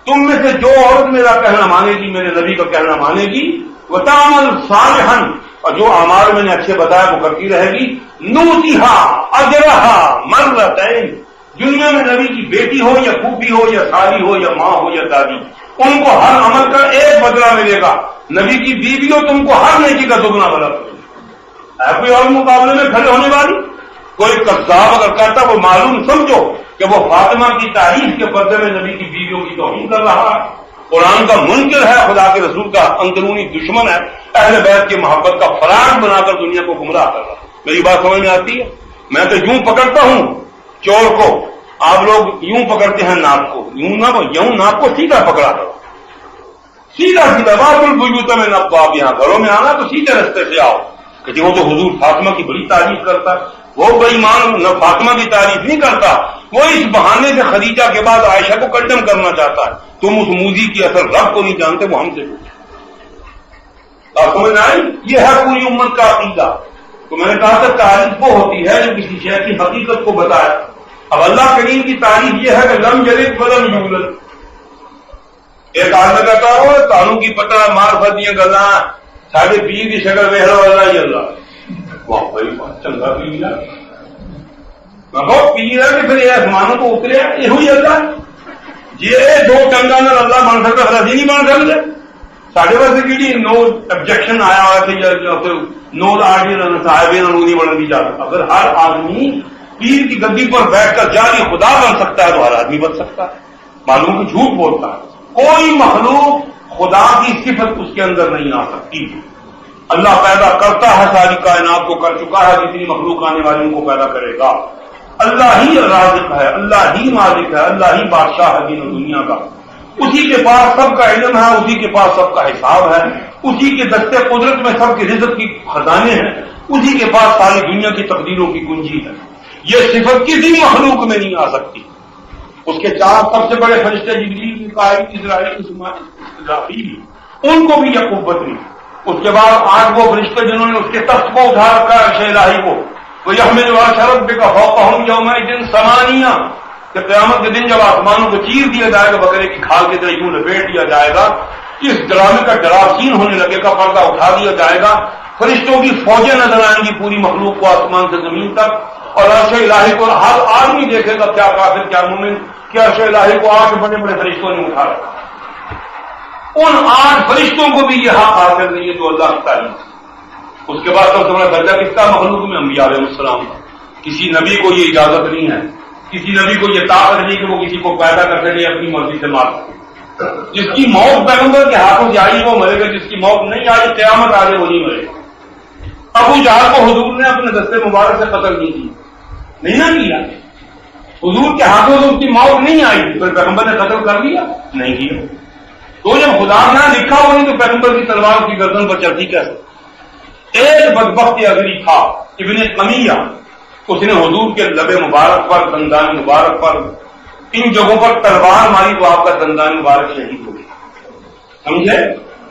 تم میں سے جو عورت میرا کہنا مانے گی، میرے نبی کا کہنا مانے گی، وتعمل صالحا، اور جو اعمال میں نے اچھے بتایا وہ کرتی رہے گی، نؤتیھا اجرھا مرتین، دنیا میں نبی کی بیٹی ہو یا پھوپھی ہو یا سالی ہو یا ماں ہو یا دادی، ان کو ہر عمل کا ایک بدلہ ملے گا۔ نبی کی بیوی ہو تم کو ہر نیکی کا دگنا بدلہ ملے گا۔ ہے کوئی اور مقابلے میں کھڑے ہونے والی؟ کوئی کذاب اگر کرتا وہ معلوم سمجھو کہ وہ فاطمہ کی تعریف کے پردے میں نبی کی بیویوں کی توہین کر رہا ہے، قرآن کا منکر ہے، خدا کے رسول کا اندرونی دشمن ہے، اہل بیت کی محبت کا فراغ بنا کر دنیا کو گمراہ کر رہا ہے۔ میری بات سمجھ میں آتی ہے؟ میں تو یوں پکڑتا ہوں چور کو، آپ لوگ یوں پکڑتے ہیں ناک کو، یوں ناک کو سیدھا پکڑا کرو، سیدھا سیدھا باب البیوت میں نبواب، یہاں گھروں میں آنا تو سیدھے رستے سے آؤ۔ کہ وہ تو حضور فاطمہ کی بڑی تعریف کرتا ہے، وہ بے ایمان نہ فاطمہ کی تعریف نہیں کرتا، وہ اس بہانے سے خدیجہ کے بعد عائشہ کو کنڈم کرنا چاہتا ہے۔ تم اس موذی کی اصل رب کو نہیں جانتے، وہ ہم سے پوچھو۔ آپ سمجھ آئی؟ یہ ہے پوری امت کا عقیدہ۔ تو میں نے کہا تھا تعریف وہ ہوتی ہے جو کسی شے کی حقیقت کو بتائے۔ اب اللہ کریم کی تعریف یہ ہے کہ لم یلد ولم یولد۔ ایک آدمی کہتا ہو تانوں کی پتہ معرفت دیا گلا ساڑھے پیر کی شکل ویڑا اللہ ہی اللہ، واہ بھائی چنگا پیر ہے، پیر ہے کہ پھر یہ آسمانوں کو اترے یہ ہوئی اللہ، یہ دو ٹنگا نہ اللہ بن سکتا رسی نہیں بن سکتے۔ ساڑھے پاس کی نو ابجیکشن آیا ہوا تھا، نو آرڈین صاحبین نہیں بڑھن دی جاتا۔ اگر ہر آدمی پیر کی گدی پر بیٹھ کر جاری خدا بن سکتا ہے تو ہر آدمی بن سکتا ہے۔ معلوم کہ جھوٹ بولتا ہے، کوئی مخلوق خدا کی صفت اس کے اندر نہیں آ سکتی۔ اللہ پیدا کرتا ہے، ساری کائنات کو کر چکا ہے، جتنی مخلوق آنے والی ان کو پیدا کرے گا۔ اللہ ہی رازق ہے، اللہ ہی مالک ہے، اللہ ہی بادشاہ ہے دین و دنیا کا، اسی کے پاس سب کا علم ہے، اسی کے پاس سب کا حساب ہے، اسی کے دستے قدرت میں سب کے رزق کی خزانے ہیں، اسی کے پاس ساری دنیا کی تقدیروں کی کنجی ہے۔ یہ صفت کسی مخلوق میں نہیں آ سکتی۔ اس کے چار سب سے بڑے فرشتے جبریل، میکائیل، اسرائیل، اسرافیل، ان کو بھی یہ قوت نہیں۔ اس کے بعد 8 وہ فرشتے جنہوں نے اس کے تخت کو اٹھا رکھا ہے، عرش الہی کو، وہ یحمل عرش ربک فوقہم یومئذ ثمانیہ، کہ قیامت کے دن جب آسمانوں کو چیر دیا جائے گا بکرے کی کھال کی طرح یوں لپیٹ دیا جائے گا، اس ڈرامے کا ڈراوسین ہونے لگے گا، پردہ اٹھا دیا جائے گا، فرشتوں کی فوجیں نظر آئیں گی پوری مخلوق کو آسمان سے زمین تک، اور عرش الہی کو ہر آدمی دیکھے گا، کیا کافر کیا مومن، کہ عرش الہی کو 8 بڑے بڑے فرشتوں نے اٹھا رکھا۔ ان 8 فرشتوں کو بھی یہ حق حاصل نہیں ہے جو اللہ کی تعلیم۔ اس کے بعد سب سے بڑا درجہ کس کا؟ مخلوق میں انبیاء علیہ السلام کا۔ کسی نبی کو یہ اجازت نہیں ہے، کسی نبی کو یہ طاقت نہیں کہ وہ کسی کو پیدا کر سکے اپنی مرضی سے مار سکے۔ جس کی موت پیغمبر کے ہاتھوں سے آئی وہ مرے گا، جس کی موت نہیں آئی قیامت آ جائے وہ نہیں مرے گا۔ ابو جہل کو حضور نے اپنے دستے مبارک سے قتل نہیں کی، نہیں نہ کیا، حضور کے ہاتھوں سے اس کی موت نہیں آئی، پھر پیغمبر نے قتل کر لیا؟ نہیں کیا۔ تو جب خدا نے لکھا ہو نہیں تو پیغمبر کی تلوار کی گردن پر چلتی کیسے؟ ایک بدبخت اگری تھا ابن قمیہ، اس نے حضور کے لب مبارک پر، دندان مبارک پر، ان جگہوں پر تلوار ماری تو آپ کا دندان مبارک شہید ہو گیا، سمجھے؟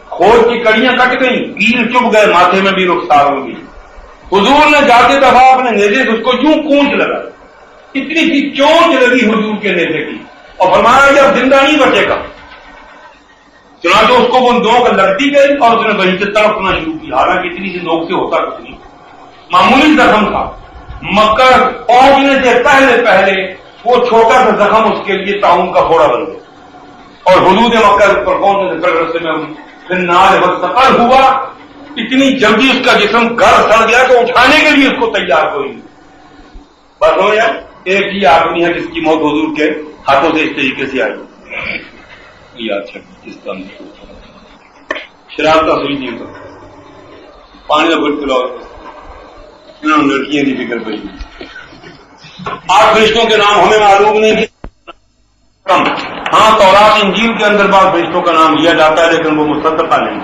کھوج کی کڑیاں کٹ گئیں، کیل چپ گئے، ماتھے میں بھی رخسار ہو گئی۔ حضور نے جاتے دفعہ اپنے نیزے سے اس کو یوں کونچ لگا، اتنی سی چونچ لگی حضور کے نیزے کی، اور فرمایا یہ اب زندہ نہیں بچے گا۔ چنانچہ اس کو وہ نوک لگتی گئی اور اس نے وہیں سے تڑپنا شروع کی، حالانکہ اتنی سی نوک سے ہوتا کچھ نہیں، معمولی زخم تھا۔ مکہ پہنچنے سے پہلے وہ چھوٹا سا زخم اس کے لیے تعاون کا پھوڑا بن گیا، اور حدود مکہ پر پہنچنے سے پہلے رستے میں پھر نال وقت سفر ہوا، اتنی جلدی اس کا جسم گھر سڑ گیا کہ اٹھانے کے لیے اس کو تیار کوئی نہیں۔ بس ہو یا ایک ہی آدمی ہے جس کی موت حضور کے ہاتھوں سے اس طریقے سے آئی۔ یاد اس کا شراب کا سوئی نہیں ہوتا، پانی کا گھٹ پلاؤ، انہوں نے لڑکیاں کی فکر پڑی۔ 8 فرشتوں کے نام ہمیں معلوم نہیں کہ ہاں تورات انجیل کے اندر بعض فرشتوں کا نام لیا جاتا ہے لیکن وہ مصدقہ نہیں،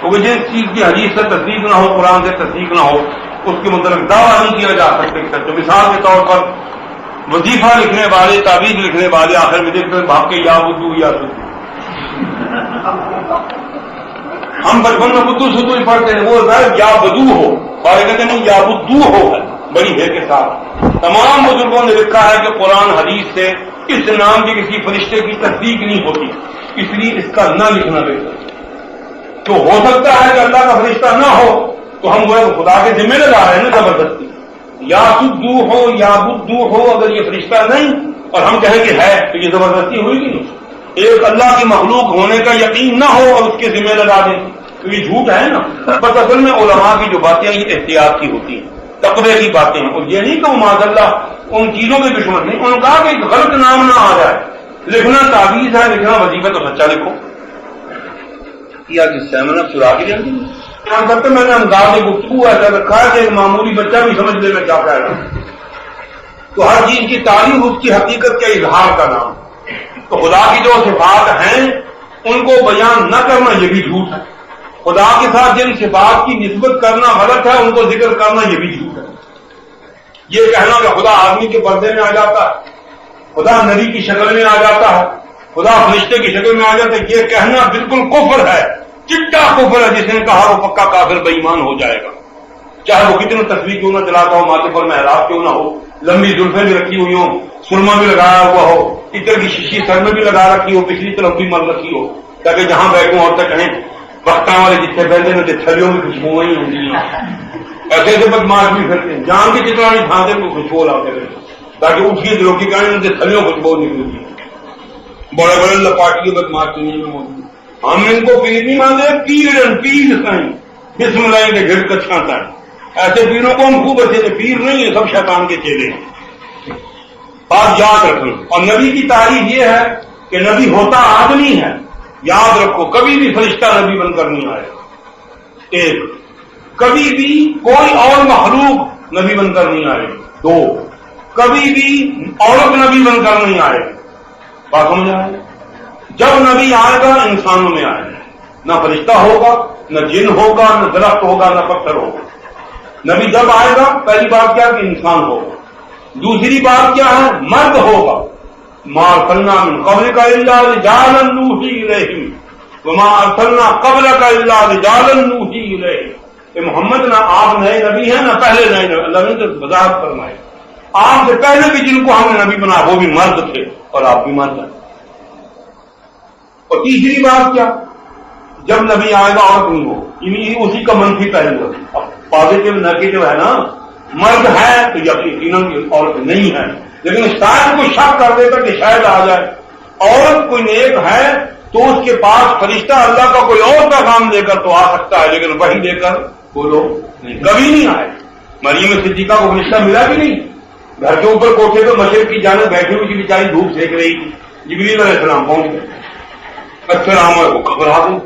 کیونکہ جس چیز کی حدیث سے تصدیق نہ ہو، قرآن سے تصدیق نہ ہو، اس کے متعلق دعویٰ نہیں کیا جا سکتا۔ تو مثال کے طور پر وظیفہ لکھنے والے، تعویذ لکھنے والے آخر میں دیکھتے بھاگ کے یا بدو یا سدو، ہم بچپن میں بدو سدو ہی پڑھتے ہیں، وہ یا بدو ہو، اور کہتے ہیں یا بدو ہو ہے بڑی ہے کے ساتھ۔ تمام بزرگوں نے لکھا ہے کہ قرآن حدیث سے اس نام کے کسی فرشتے کی تصدیق نہیں ہوتی، اس لیے اس کا نہ لکھنا بہتر۔ تو ہو سکتا ہے کہ اللہ کا فرشتہ نہ ہو تو ہم وہ خدا کے ذمہ لگا رہے ہیں نا زبردستی، یا سدو ہو یا بدو ہو، اگر یہ فرشتہ نہیں اور ہم کہیں کہ ہے تو یہ زبردستی ہوئی گی نہیں۔ ایک اللہ کی مخلوق ہونے کا یقین نہ ہو اور اس کے ذمہ لگا دیں تو یہ جھوٹ ہے نا۔ بس اصل میں علماء کی جو باتیں یہ احتیاط کی ہوتی ہیں، تقوی کی باتیں ہیں، اور یہ نہیں کہ وہ معاذ اللہ ان چیزوں کے دشمن نہیں، ان کا کہ غلط نام نہ آ جائے۔ لکھنا تعویذ ہے، لکھنا وظیفہ تو سچا لکھو۔ یا جس سے میں چرا کے جانتی کرتے میں نے انداز گفتگو ایسا رکھا ہے کہ ایک معمولی بچہ بھی سمجھ لے میں کیا کہہ رہا ہوں۔ تو ہر چیز کی تعریف اس کی حقیقت کے اظہار کا نام۔ تو خدا کی جو صفات ہیں ان کو بیان نہ کرنا یہ بھی جھوٹ ہے، خدا کے ساتھ جن صفات کی نسبت کرنا غلط ہے ان کو ذکر کرنا یہ بھی جھوٹ ہے۔ یہ کہنا کہ خدا آدمی کے پردے میں آ جاتا ہے، خدا نبی کی شکل میں آ جاتا ہے، خدا فرشتے کی شکل میں آ جاتا ہے، یہ کہنا بالکل کفر ہے، چٹا کفر ہے۔ جس نے کہا وہ پکا کافر بے ایمان ہو جائے گا، چاہے وہ کتنا تصویر کیوں نہ چلاتا ہو، ماتھے پر محراب کیوں نہ ہو، لمبی زلفیں بھی رکھی ہوئی ہوں، سرما بھی لگایا ہوا ہو، عطر کی شیشی سر میں بھی لگا رکھی ہو، پچھلی طرف بھی مر رکھی ہو، تاکہ جہاں بیٹھوں اور تک کہیں وقتاں والے جتنے پہلے میں تھلیوں میں خوشبو ہی ہوتی ہیں۔ ایسے ایسے بدماش بھی پھرتے ہیں، جان کے جتنا نہیں کھاتے کو خوشبو لاتے رہتے تاکہ اٹھیے دلوں کی کہیں ان سے تھلیوں خوشبو نکلتی ہے۔ بڑے بڑے لپاٹی بدماش دنیا میں موجود، ہم ان کو پیر نہیں مانتے، پیر کہیں بسم اللہ کے گھر کا چھانتا ہے۔ ایسے پیروں کو ہم خوب اچھے تھے، پیر نہیں ہے، سب شیطان کے چیلے ہیں۔ بات یاد رکھنا۔ اور نبی کی تعریف یہ ہے کہ نبی ہوتا آدمی ہے، یاد رکھو کبھی بھی فرشتہ نبی بن کر نہیں آئے، ایک کبھی بھی کوئی اور مخلوق نبی بن کر نہیں آئے، دو کبھی بھی عورت نبی بن کر نہیں آئے۔ بات سمجھ آئے؟ جب نبی آئے گا انسانوں میں آئے گا، نہ فرشتہ ہوگا، نہ جن ہوگا، نہ درخت ہوگا، نہ پتھر ہوگا۔ نبی جب آئے گا پہلی بات کیا کہ انسان ہوگا، دوسری بات کیا ہے مرد ہوگا۔ ما ارسلنا من قبلک الا رجالا نوحی الیہم وما ارسلنا قبلک الا رجالا نوحی الیہم۔ کہ محمد نہ آپ نئے نبی ہیں نہ پہلے نئے نبی، اللہ نے تو وضاحت فرمائی آپ سے پہلے بھی جن کو ہم نے نبی بنا وہ بھی مرد تھے اور آپ بھی مرد ہیں۔ اور تیسری بات کیا، جب نبی آئے گا عورت نہیں ہو، اسی کا منفی پہلو ہے۔ اب پازیٹو نیگیٹو ہے نا، مرد ہے تو یقیناً عورت نہیں ہے، لیکن شاید کوئی شک کر دیتا کہ شاید آ جائے، عورت کوئی نیک ہے تو اس کے پاس فرشتہ اللہ کا کوئی اور پیغام لے کر تو آ سکتا ہے، لیکن وہی لے کر بولو کبھی نہیں آئے۔ مریم صدیقہ کو فرشتہ ملا بھی نہیں، گھر کے اوپر کوٹھے پہ مشرق کی جانب بیٹھی ہوئی تھی، بیچاری دھوپ سینک رہی تھی، جبریل علیہ السلام پہنچ گئے، السلام علیکم، گھبرا گئی۔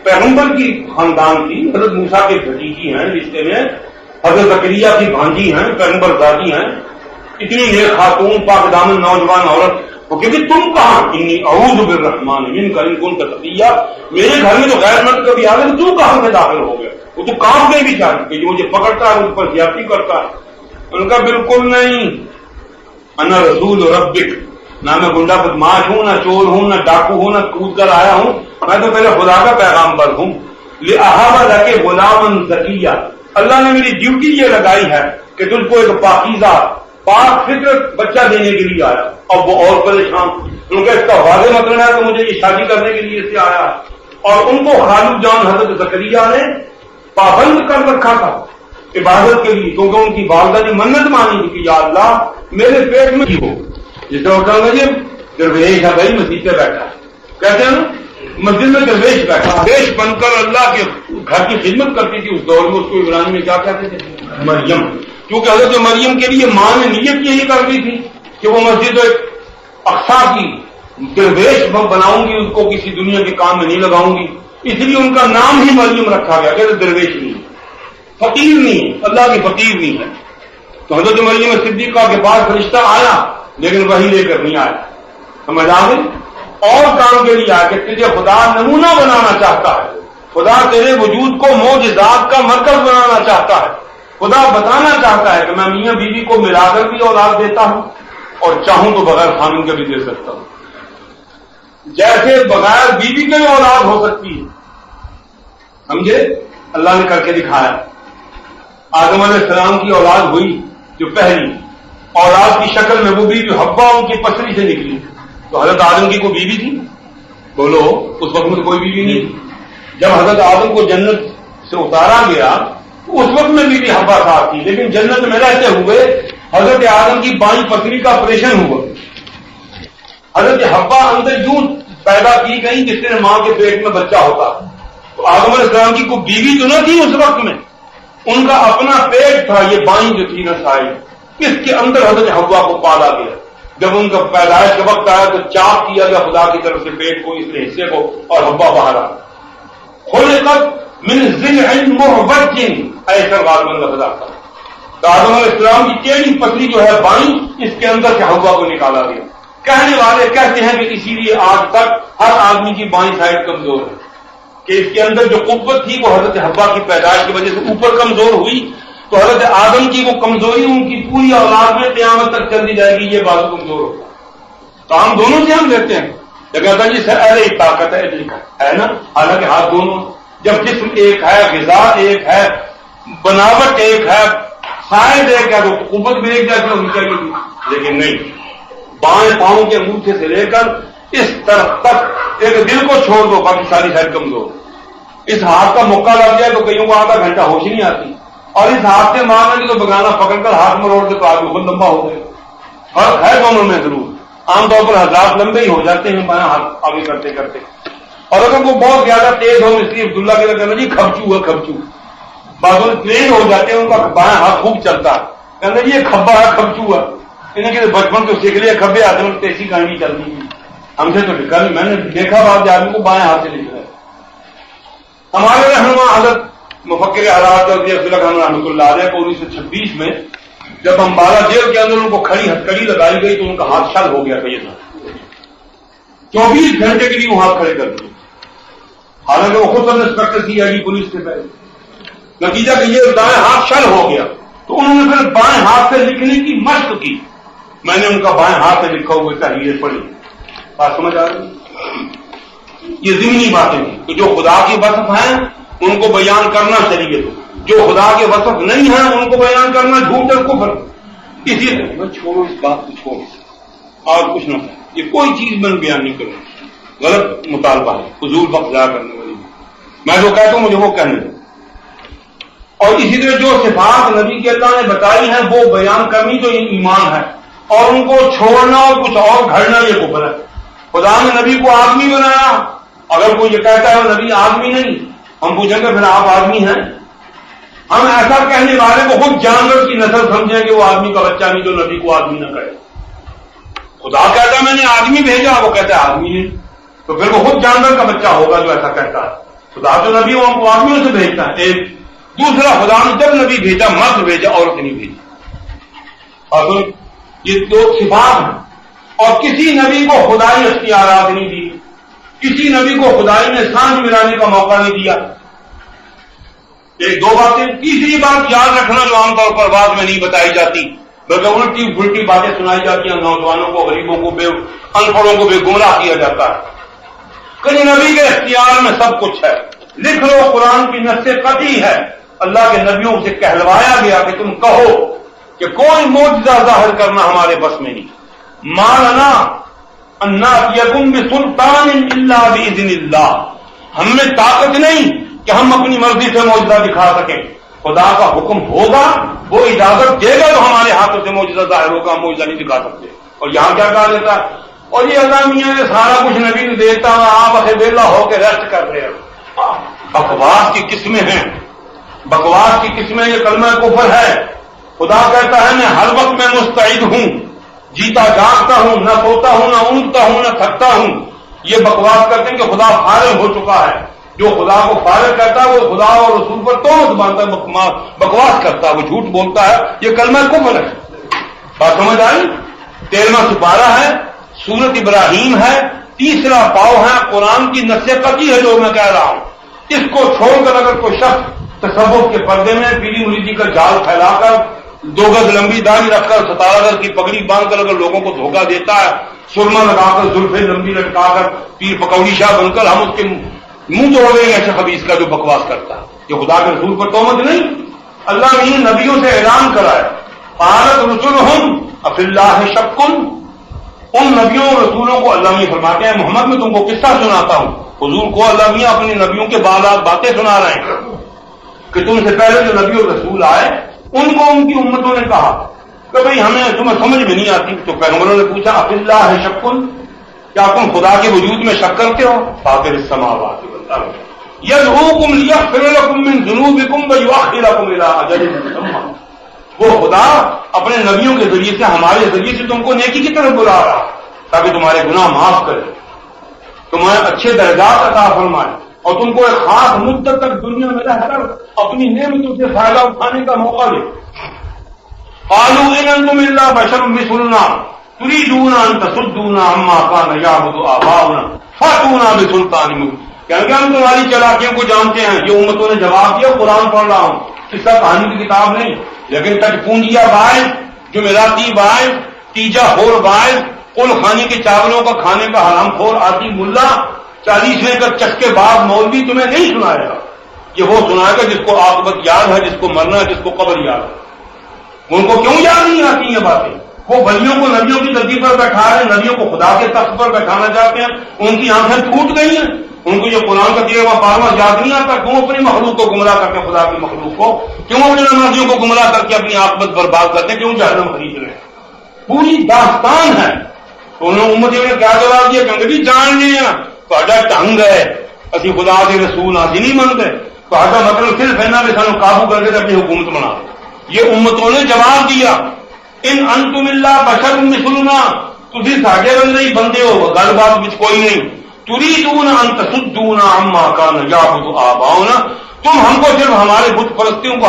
پیغمبر کی خاندان کی حضرت موسیٰ کے بھتیجی ہیں، رشتے میں حضرت زکریا کی بھانجی ہیں، پیغمبر دادی ہیں، اتنی نیک خاتون پاک دامن نوجوان عورت، وہ کہتی تم کہاں؟ انی اعوذ بالرحمن منک ان کنت تقیا، میرے گھر میں تو غیر مرد کبھی آ گئے، تو کہاں سے داخل ہو گیا؟ وہ تو کام میں بھی چاہتی کہ جو مجھے پکڑتا ہے اس پر زیادتی کرتا ہے۔ ان کا بالکل نہیں، انا رسول ربک، نہ میں گنڈا بدماش ہوں، نہ چور ہوں، نہ ڈاکو ہوں، نہ کود کر آیا ہوں، میں تو میرے خدا کا پیغامبر ہوں۔ لأہب لک غلاما زکیا، اللہ نے میری ڈیوٹی یہ لگائی ہے کہ تجھ کو ایک پاکیزہ پاک فطرت بچہ دینے کے لیے آیا۔ اور وہ اور پریشان، ان کا اس کا واضح مطلب ہے کہ مجھے یہ شادی کرنے کے لیے اس سے آیا، اور ان کو خالو جان حضرت زکریا نے پابند کر رکھا تھا عبادت کے لیے، کیونکہ ان کی والدہ نے منت مانی تھی کہ یا اللہ میرے پیٹ میں ہی ہو، جس طرح ہوتا ہے درویش ہے بھائی مسجد پہ بیٹھا ہے، کہتے ہیں نا مسجد میں درویش بیٹھا، درویش بن کر اللہ کے گھر کی خدمت کرتی تھی۔ اس دور میں اس کو عبرانی میں کیا کہتے تھے؟ مریم، کیونکہ حضرت مریم کے لیے ماں نے نیت یہی کر دی تھی کہ وہ مسجد اقصی کی درویش بناؤں گی، اس کو کسی دنیا کے کام میں نہیں لگاؤں گی، اس لیے ان کا نام ہی مریم رکھا گیا کہ درویش نہیں، فقیر نہیں، اللہ کی فقیر نہیں ہے۔ تو حضرت مریم صدیقہ کے پاس فرشتہ آیا لیکن وہی لے کر نہیں آیا، سمجھ آ گئی؟ اور کام کے لیے آیا کہ تجھے خدا نمونہ بنانا چاہتا ہے، خدا تیرے وجود کو معجزات کا مرکز بنانا چاہتا ہے، خدا بتانا چاہتا ہے کہ میں میاں بیوی کو ملا کر بھی اولاد دیتا ہوں اور چاہوں تو بغیر خامن کے بھی دے سکتا ہوں، جیسے بغیر بیوی کے بھی اولاد ہو سکتی ہے، سمجھے؟ اللہ نے کر کے دکھایا۔ آدم علیہ السلام کی اولاد ہوئی جو پہلی اولاد کی شکل میں، وہ بھی جو حوا ان کی پسری سے نکلی، تو حضرت آدم کی کوئی بیوی تھی؟ بولو، اس وقت میں تو کوئی بیوی نہیں تھی۔ جب حضرت آدم کو جنت سے اتارا گیا تو اس وقت میں بیوی حوا ساتھ تھی، لیکن جنت میں رہتے ہوئے حضرت آدم کی بائیں پسری کا آپریشن ہوا، حضرت حوا اندر یوں پیدا کی گئی جس طرح ماں کے پیٹ میں بچہ ہوتا، تو آدم علیہ السلام کی کوئی بیوی تو نہ تھی اس وقت میں، ان کا اپنا پیٹ تھا، یہ بائیں جو تھی نا سائڈ، اس کے اندر حضرت حوا کو پالا گیا۔ جب ان کا پیدائش کا وقت آیا تو چاک کیا گیا خدا کی طرف سے پیٹ کو، اس حصے کو، اور حوا باہر آ خلقت من ضلع معوج، ایسا غالباً لفظ آتا ہے۔ تو آدم علیہ السلام کی ٹیڑھی پتلی جو ہے بائیں، اس کے اندر سے حوا کو نکالا گیا۔ کہنے والے کہتے ہیں کہ اسی لیے آج تک ہر آدمی کی بائیں سائڈ کمزور ہے، کہ اس کے اندر جو قوت تھی وہ حضرت حوا کی پیدائش کی وجہ سے اوپر کمزور ہوئی، تو حضرت آدم کی وہ کمزوری ان کی پوری اولاد میں قیامت تک چلتی جائے گی، یہ بات کمزور ہوگا۔ کام دونوں سے ہم لیتے ہیں، جب کہتا ہے جی سر ارے طاقت ہے نا، حالانکہ ہاتھ دونوں، جب جسم ایک ہے، غذا ایک ہے، بناوٹ ایک ہے، سائز ایک ہے، تو قوت بھی ایک جیسے ہونی چاہیے، لیکن نہیں۔ بائیں پاؤں کے انگوٹھے سے لے کر اس طرف تک، ایک دل کو چھوڑ دو باقی ساری سائڈ کمزور۔ اس ہاتھ کا موقع لگ جائے تو کئیوں کو آدھا گھنٹہ ہوش ہی نہیں آتی، اور اس ہاتھ سے مارنے کی تو بگانا پکڑ کر ہاتھ مروڑ دے تو آدمی بہت لمبا ہو گئے۔ فرق ہے دونوں میں ضرور، عام طور پر حضرات لمبے ہی ہو جاتے ہیں بائیں ہاتھ آگے کرتے کرتے، اور اگر وہ بہت زیادہ تیز ہو، اس لیے عبداللہ کے کہنا جی کھبچو ہے کھبچو، بعض تیز ہو جاتے ہیں ان کا بائیں ہاتھ خوب چلتا ہے، کہنا جی یہ کھبا ہے کھبچو ہے، انہیں کہ بچپن تو سیکھ لیا کھبے ہاتھ میں تیزی کہانی چلتی ہے، ہم سے تو لکھا نہیں، میں نے دیکھا بعض آدمی کو بائیں ہاتھ سے لکھ رہا ہے۔ ہمارے رہنما حضرت مفکر حضرات رحمۃ اللہ علیہ کو 1926 میں جب امبالہ جیل کے اندر ان کو کھڑی ہتھکڑی لگائی گئی تو ان کا ہاتھ شل ہو گیا تھا، یہ تھا 24 گھنٹے کے لیے وہ ہاتھ کھڑے کر دیے، حالانکہ وہ خود sub inspector C I D police سے پہلے، نتیجہ کہ یہ دائیں ہاتھ شل ہو گیا، تو انہوں نے پھر بائیں ہاتھ سے لکھنے کی مشق کی، میں نے ان کا بائیں ہاتھ سے لکھا ہوئے تحریریں پڑھی، بات سمجھ آ رہی؟ یہ ضمنی باتیں ہیں کہ جو خدا کی وصف ہیں ان کو بیان کرنا شریعت، جو خدا کے وصف نہیں ہیں ان کو بیان کرنا جھوٹ اور کفر۔ اسی طرح چھوڑو اس بات کو، چھوڑو اور کچھ نہ کرو، یہ کوئی چیز میں بیان نہیں کروں، غلط مطالبہ ہے، فضول وقت ضائع کرنے والی، میں جو کہتا ہوں مجھے وہ کہنے دو۔ اور اسی طرح جو صفات نبی کے اللہ نے بتائی ہیں وہ بیان کرنی تو یہ ایمان ہے، اور ان کو چھوڑنا اور کچھ اور گھڑنا یہ کفر ہے۔ خدا نے نبی کو آدمی بنایا، اگر کوئی یہ کہتا ہے نبی آدمی نہیں، ہم پوچھیں گے پھر آپ آدمی ہیں؟ ہم ایسا کہنے والے کو خود جانور کی نسل سمجھیں کہ وہ آدمی کا بچہ نہیں جو نبی کو آدمی نہ کہے. خدا کہتا ہے میں نے آدمی بھیجا، وہ کہتا ہے آدمی نہیں، تو پھر وہ خود جانور کا بچہ ہوگا جو ایسا کہتا ہے. خدا جو نبی ہو ہم کو آدمیوں سے بھیجتا ہے. ایک دوسرا، خدا نے جب نبی بھیجا مرد بھیجا، عورت نہیں بھیجی. اور یہ دو صفات ہیں. اور کسی نبی کو خدائی اختیارات نہیں دی، کسی نبی کو خدائی نے سانج ملانے کا موقع نہیں دیا. ایک دو باتیں. تیسری بات یاد رکھنا جو عام طور پر بعد میں نہیں بتائی جاتی بلکہ الٹی پھلٹی باتیں سنائی جاتی ہیں، نوجوانوں کو، غریبوں کو، ان پڑھوں کو بے گمراہ کیا جاتا ہے. کہ نبی کے اختیار میں سب کچھ ہے. لکھ لو، قرآن کی نص قطعی ہے. اللہ کے نبیوں سے کہلوایا گیا کہ تم کہو کہ کوئی معجزہ ظاہر کرنا ہمارے بس میں نہیں. ما لنا ان نأتیکم بسلطان الا باذن اللہ. ہم میں طاقت نہیں کہ ہم اپنی مرضی سے معجزہ دکھا سکیں. خدا کا حکم ہوگا، وہ اجازت دے گا تو ہمارے ہاتھوں سے معجزہ ظاہر ہوگا. ہم معجزہ نہیں دکھا سکتے. اور یہاں کیا کہا دیتا ہے؟ اور یہ اعلامیہ نے سارا کچھ نبی نے دیتا ہوں، آپ اکیلا ہو کے ریسٹ کر رہے ہو. بکواس کی قسمیں ہیں، بکواس کی قسمیں. یہ کلمہ کفر ہے. خدا کہتا ہے میں ہر وقت میں مستعد ہوں، جیتا جاگتا ہوں، نہ سوتا ہوں، نہ اونگتا ہوں، نہ تھکتا ہوں. یہ بکواس کرتے ہیں کہ خدا فارغ ہو چکا ہے. جو خدا کو فارغ کرتا ہے وہ خدا اور رسول پر تہمت باندھتا ہے، بکواس کرتا ہے، وہ جھوٹ بولتا ہے. یہ کلمہ کفر ہے. بات سمجھ آئی؟ 13واں سپارہ ہے، سورت ابراہیم ہے، تیسرا پاؤ ہے. قرآن کی نص قطعی ہے جو میں کہہ رہا ہوں. اس کو چھوڑ کر اگر کوئی شخص تصوف کے پردے میں پیلی مریدی کا جال پھیلا کر، 2 گز لمبی داڑھی رکھ کر، 17 گز کی پگڑی باندھ کر اگر لوگوں کو دھوکہ دیتا ہے، سرما لگا کر، زلفیں لمبی لٹکا کر، پیر پکوڑی شاہ بن کر ہم اس کے منہ توڑ دیں گے ایسے خبیث کا جو بکواس کرتا ہے. یہ خدا کے رسول پر تہمت نہیں. اللہ نے نبیوں سے اعلان کرا ہے، قالت رسلہم افی اللہ شک. ان نبیوں اور رسولوں کو اللہ میاں فرماتے ہیں محمد میں تم کو قصہ سناتا ہوں. حضور کو اللہ میاں اپنے نبیوں کے باتیں سنا رہے ہیں کہ تم سے پہلے جو نبی اور رسول آئے ان کو ان کی امتوں نے کہا کہ بھئی ہمیں تمہیں سمجھ میں نہیں آتی. تو پیغمبروں نے پوچھا افی اللہ شک، کیا تم خدا کے وجود میں شک کرتے ہو؟ فاطر السماوات والارض یدعوکم لیغفر لکم من ذنوبکم ویؤخرکم الی اجل مسمى. وہ خدا اپنے نبیوں کے ذریعے سے، ہمارے ذریعے سے تم کو نیکی کی طرف بلا رہا تاکہ تمہارے گناہ معاف کرے، تمہیں اچھے درجات عطا فرمائے اور تم کو ایک خاص مدت تک دنیا میں رہ کر اپنی نعمتوں سے فائدہ اٹھانے کا موقع دے. قالوا ان انتم الا بشر مثلنا تريدون ان تصدونا عما كان يعبد آباؤنا فاتونا بسلطان مبين. کہ ہم تمہاری چالاکیوں کو جانتے ہیں. یہ امتوں نے جواب دیا. قرآن پڑھ رہا ہوں، قصہ کہانی کی کتاب نہیں، لیکن تج پونجیا باعث، جمعراتی باعث، تیجا خور باعث، قل خانی کے چاولوں کا کھانے کا حرام خور آتی ملا، 40ویں کا چسکے بعد مولوی تمہیں نہیں سنائے گا. یہ وہ سنائے گا جس کو عاقبت یاد ہے، جس کو مرنا ہے، جس کو قبر یاد ہے. ان کو کیوں یاد نہیں آتی یہ باتیں؟ وہ ولیوں کو نبیوں کی گدی پر بیٹھا رہے ہیں، نبیوں کو خدا کے تخت پر بیٹھانا چاہتے ہیں. ان کی آنکھیں ٹوٹ گئی ہیں. ان کو یہ قرآن کا 13واں 12واں یاد نہیں آتا. کیوں اپنی مخلوق کو گمراہ کرتے ہیں؟ خدا کی مخلوق کو کیوں اپنی نمازیوں کو گمراہ کر کے اپنی عاقبت برباد کرتے ہیں؟ کیوں جہنم خرید رہے ہیں؟ پوری داستان ہے. تو انہوں نے امت نے کیا جواب دیا کہ بھی جان لیا تہاڈا ڈھنگ ہے، اسی خدا کے رسول آج نہیں منتے. تہاڈا مطلب صرف ہے نا بھی سانو قابو کر کے اپنی حکومت بنا. یہ امتوں نے جواب دیا ان انتم الا بشر مثلنا، تسی ساڈے بندے ہی بندے ہو، گل بات وچ کوئی نہیں. تريدون ان تصدونا عما كان يعبد آباؤنا، تم ہم کو صرف ہمارے بت پرستیوں کو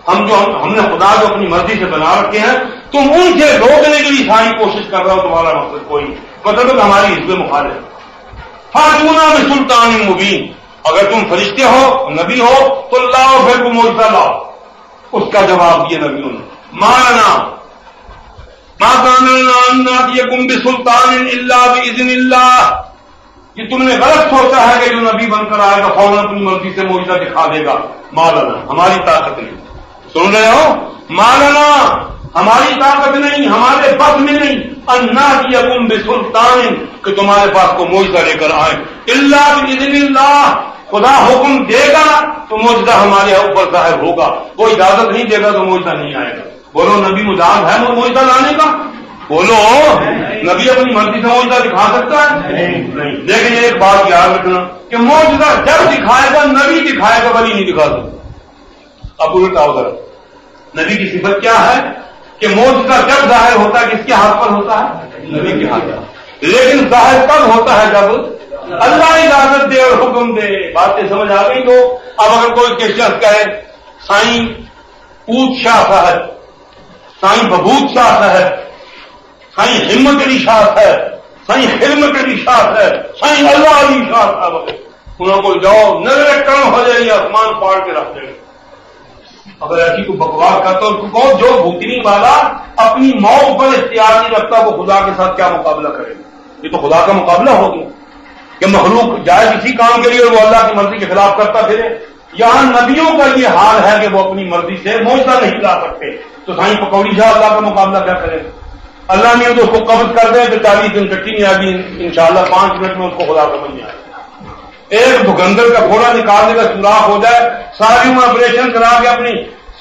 ہم نے خدا جو اپنی مرضی سے بنا رکھے ہیں، تم ان سے روکنے کے لیے ساری کوشش کر رہا ہو. تمہارا مقصد کوئی مطلب ہماری حزب مخالف. فاتونا بسلطان مبین، اگر تم فرشتے ہو، نبی ہو تو لاؤ پھر کوئی معجزہ لاؤ. اس کا جواب دیا نبیوں نے، ما كان لنا ان ناتيكم بسلطان الا باذن اللہ. یہ تم نے غلط سوچا ہے کہ جو نبی بن کر آئے گا فوراً اپنی مرضی سے معجزہ دکھا دے گا. مالنا، ہماری طاقت نہیں. سن رہے ہو؟ مالنا، ہماری طاقت نہیں، ہمارے بس میں نہیں. ان ناتيكم بسلطان، کہ تمہارے پاس کو معجزہ لے کر آئے. الا باذن اللہ، خدا حکم دے گا تو معجزہ ہمارے اوپر ظاہر ہوگا. وہ اجازت نہیں دے گا تو معجزہ نہیں آئے گا. بولو نبی مجاز ہے وہ معجزہ لانے کا؟ بولو نبی اپنی مرضی سے معجزہ دکھا سکتا ہے؟ نہیں. لیکن ایک بات یاد رکھنا، کہ معجزہ جب دکھائے گا نبی دکھائے گا، ولی نہیں دکھا سکتا۔ اب الٹا ادھر نبی کی صفت کیا ہے کہ معجزہ جب ظاہر ہوتا ہے کس کے ہاتھ پر ہوتا ہے؟ نبی کے ہاتھ پر، لیکن ظاہر کب ہوتا ہے؟ جب اللہ اجازت دے اور حکم دے۔ باتیں سمجھ آ گئی؟ تو اب اگر کوئی کشف کہے سائیں اونچ شاہ صاحب، سائیں ببوت شاہ صاحب، سائیں ہمت علی شاہ صاحب، سائیں خدمت علی شاہ صاحب، سائیں اللہ علی شاہ صاحب، انہوں کو جاؤ نظر کم ہو جائے گی، آسمان پاڑ کے رکھ دے گا۔ اگر ایسی کوئی بکواس کرتا اور کون جو بھوتنی والا اپنی موت پر اختیار نہیں رکھتا وہ خدا کے ساتھ کیا مقابلہ کرے گا؟ یہ تو خدا کا مقابلہ ہو گیا کہ مخلوق جائے کسی کام کے لیے اور وہ اللہ کی مرضی کے خلاف کرتا پھرے۔ یہاں نبیوں کا یہ حال ہے کہ وہ اپنی مرضی سے معجزہ نہیں لا سکتے، تو سائیں پکوڑی شاہ اللہ کا مقابلہ کیا کرے؟ اللہ نے تو اس کو قبض کر دے کہ 40 دن چٹی نہیں آگی، انشاءاللہ 5 منٹ میں اس کو خدا سمجھ نہیں آئے۔ ایک بھگندر کا گھوڑا نکالنے کا سوراخ ہو جائے، ساری عمر آپریشن کرا کے اپنی